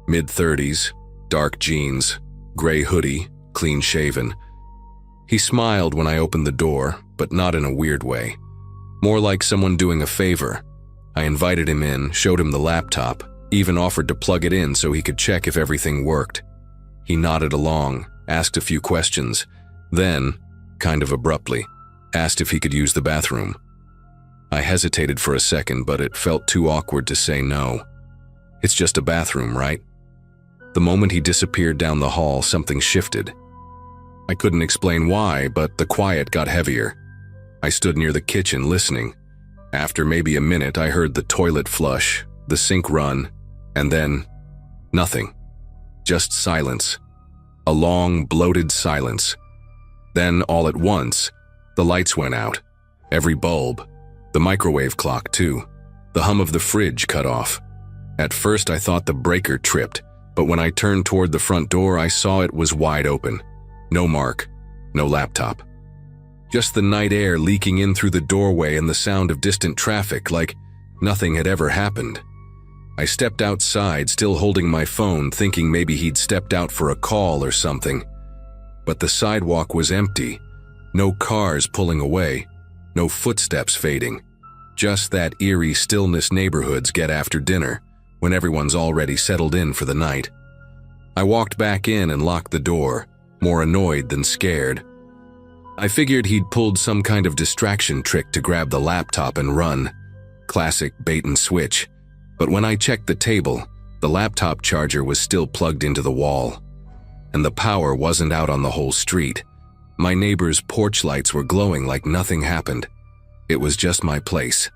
Mid-30s, dark jeans, gray hoodie, clean-shaven. He smiled when I opened the door, but not in a weird way. More like someone doing a favor. I invited him in, showed him the laptop, even offered to plug it in so he could check if everything worked. He nodded along, asked a few questions, then, kind of abruptly, asked if he could use the bathroom. I hesitated for a second, but it felt too awkward to say no. It's just a bathroom, right? The moment he disappeared down the hall, something shifted. I couldn't explain why, but the quiet got heavier. I stood near the kitchen listening. After maybe a minute, I heard the toilet flush, the sink run, and then nothing. Just silence. A long, bloated silence. Then, all at once, the lights went out. Every bulb. The microwave clock, too. The hum of the fridge cut off. At first, I thought the breaker tripped, but when I turned toward the front door, I saw it was wide open. No Mark, no laptop. Just the night air leaking in through the doorway and the sound of distant traffic, like nothing had ever happened. I stepped outside, still holding my phone, thinking maybe he'd stepped out for a call or something. But the sidewalk was empty. No cars pulling away. No footsteps fading. Just that eerie stillness neighborhoods get after dinner, when everyone's already settled in for the night. I walked back in and locked the door, more annoyed than scared. I figured he'd pulled some kind of distraction trick to grab the laptop and run. Classic bait and switch. But when I checked the table, the laptop charger was still plugged into the wall. And the power wasn't out on the whole street. My neighbor's porch lights were glowing like nothing happened. It was just my place.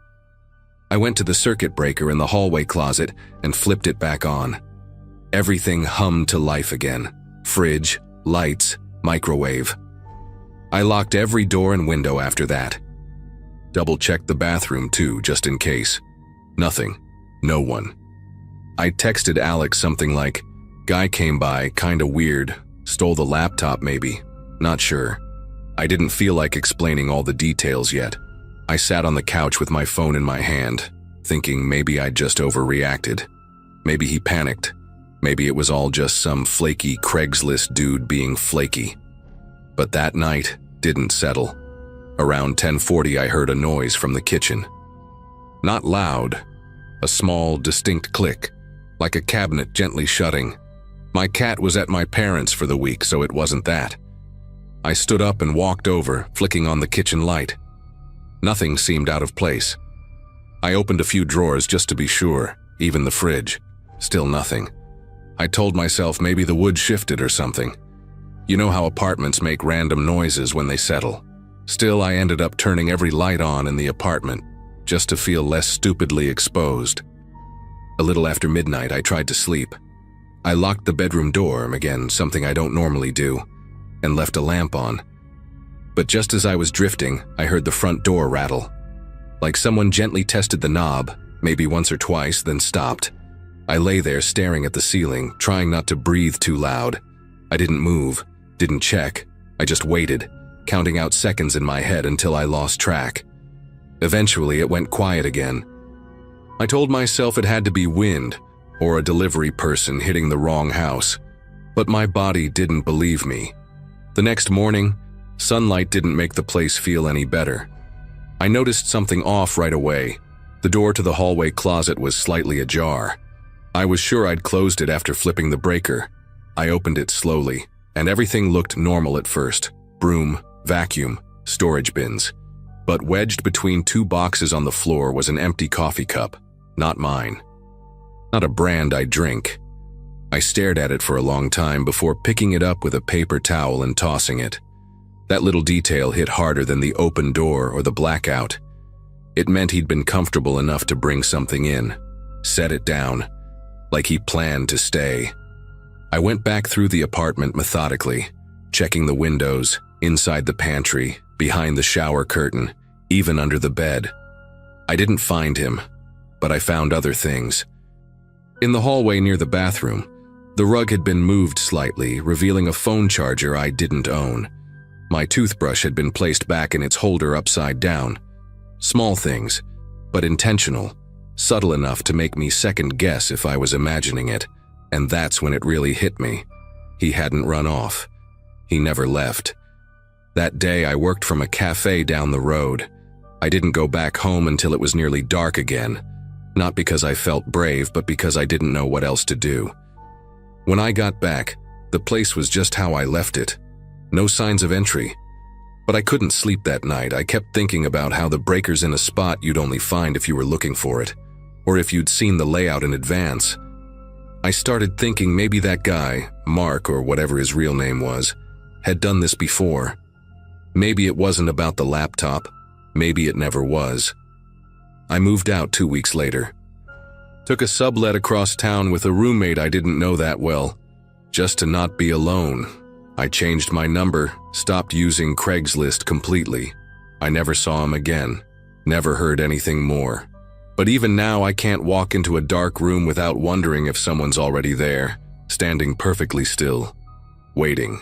I went to the circuit breaker in the hallway closet and flipped it back on. Everything hummed to life again. Fridge, lights, microwave. I locked every door and window after that. Double-checked the bathroom too, just in case. Nothing. No one. I texted Alex something like, "Guy came by, kinda weird. Stole the laptop maybe. Not sure." I didn't feel like explaining all the details yet. I sat on the couch with my phone in my hand, thinking maybe I'd just overreacted. Maybe he panicked. Maybe it was all just some flaky Craigslist dude being flaky. But that night didn't settle. Around 10:40, I heard a noise from the kitchen. Not loud, a small, distinct click, like a cabinet gently shutting. My cat was at my parents' for the week, so it wasn't that. I stood up and walked over, flicking on the kitchen light. Nothing seemed out of place. I opened a few drawers just to be sure, even the fridge. Still nothing. I told myself maybe the wood shifted or something. You know how apartments make random noises when they settle. Still, I ended up turning every light on in the apartment, just to feel less stupidly exposed. A little after midnight, I tried to sleep. I locked the bedroom door, again, something I don't normally do, and left a lamp on. But just as I was drifting, I heard the front door rattle. Like someone gently tested the knob, maybe once or twice, then stopped. I lay there staring at the ceiling, trying not to breathe too loud. I didn't move, didn't check. I just waited, counting out seconds in my head until I lost track. Eventually, it went quiet again. I told myself it had to be wind or a delivery person hitting the wrong house, but my body didn't believe me. The next morning, sunlight didn't make the place feel any better. I noticed something off right away. The door to the hallway closet was slightly ajar. I was sure I'd closed it after flipping the breaker. I opened it slowly, and everything looked normal at first. Broom, vacuum, storage bins. But wedged between two boxes on the floor was an empty coffee cup. Not mine. Not a brand I drink. I stared at it for a long time before picking it up with a paper towel and tossing it. That little detail hit harder than the open door or the blackout. It meant he'd been comfortable enough to bring something in, set it down, like he planned to stay. I went back through the apartment methodically, checking the windows, inside the pantry, behind the shower curtain, even under the bed. I didn't find him, but I found other things. In the hallway near the bathroom, the rug had been moved slightly, revealing a phone charger I didn't own. My toothbrush had been placed back in its holder upside down. Small things, but intentional, subtle enough to make me second guess if I was imagining it, and that's when it really hit me. He hadn't run off. He never left. That day I worked from a cafe down the road. I didn't go back home until it was nearly dark again, not because I felt brave, but because I didn't know what else to do. When I got back, the place was just how I left it. No signs of entry. But I couldn't sleep that night. I kept thinking about how the breaker's in a spot you'd only find if you were looking for it, or if you'd seen the layout in advance. I started thinking maybe that guy, Mark or whatever his real name was, had done this before. Maybe it wasn't about the laptop. Maybe it never was. I moved out 2 weeks later. Took a sublet across town with a roommate I didn't know that well, just to not be alone. I changed my number, stopped using Craigslist completely. I never saw him again, never heard anything more. But even now I can't walk into a dark room without wondering if someone's already there, standing perfectly still, waiting.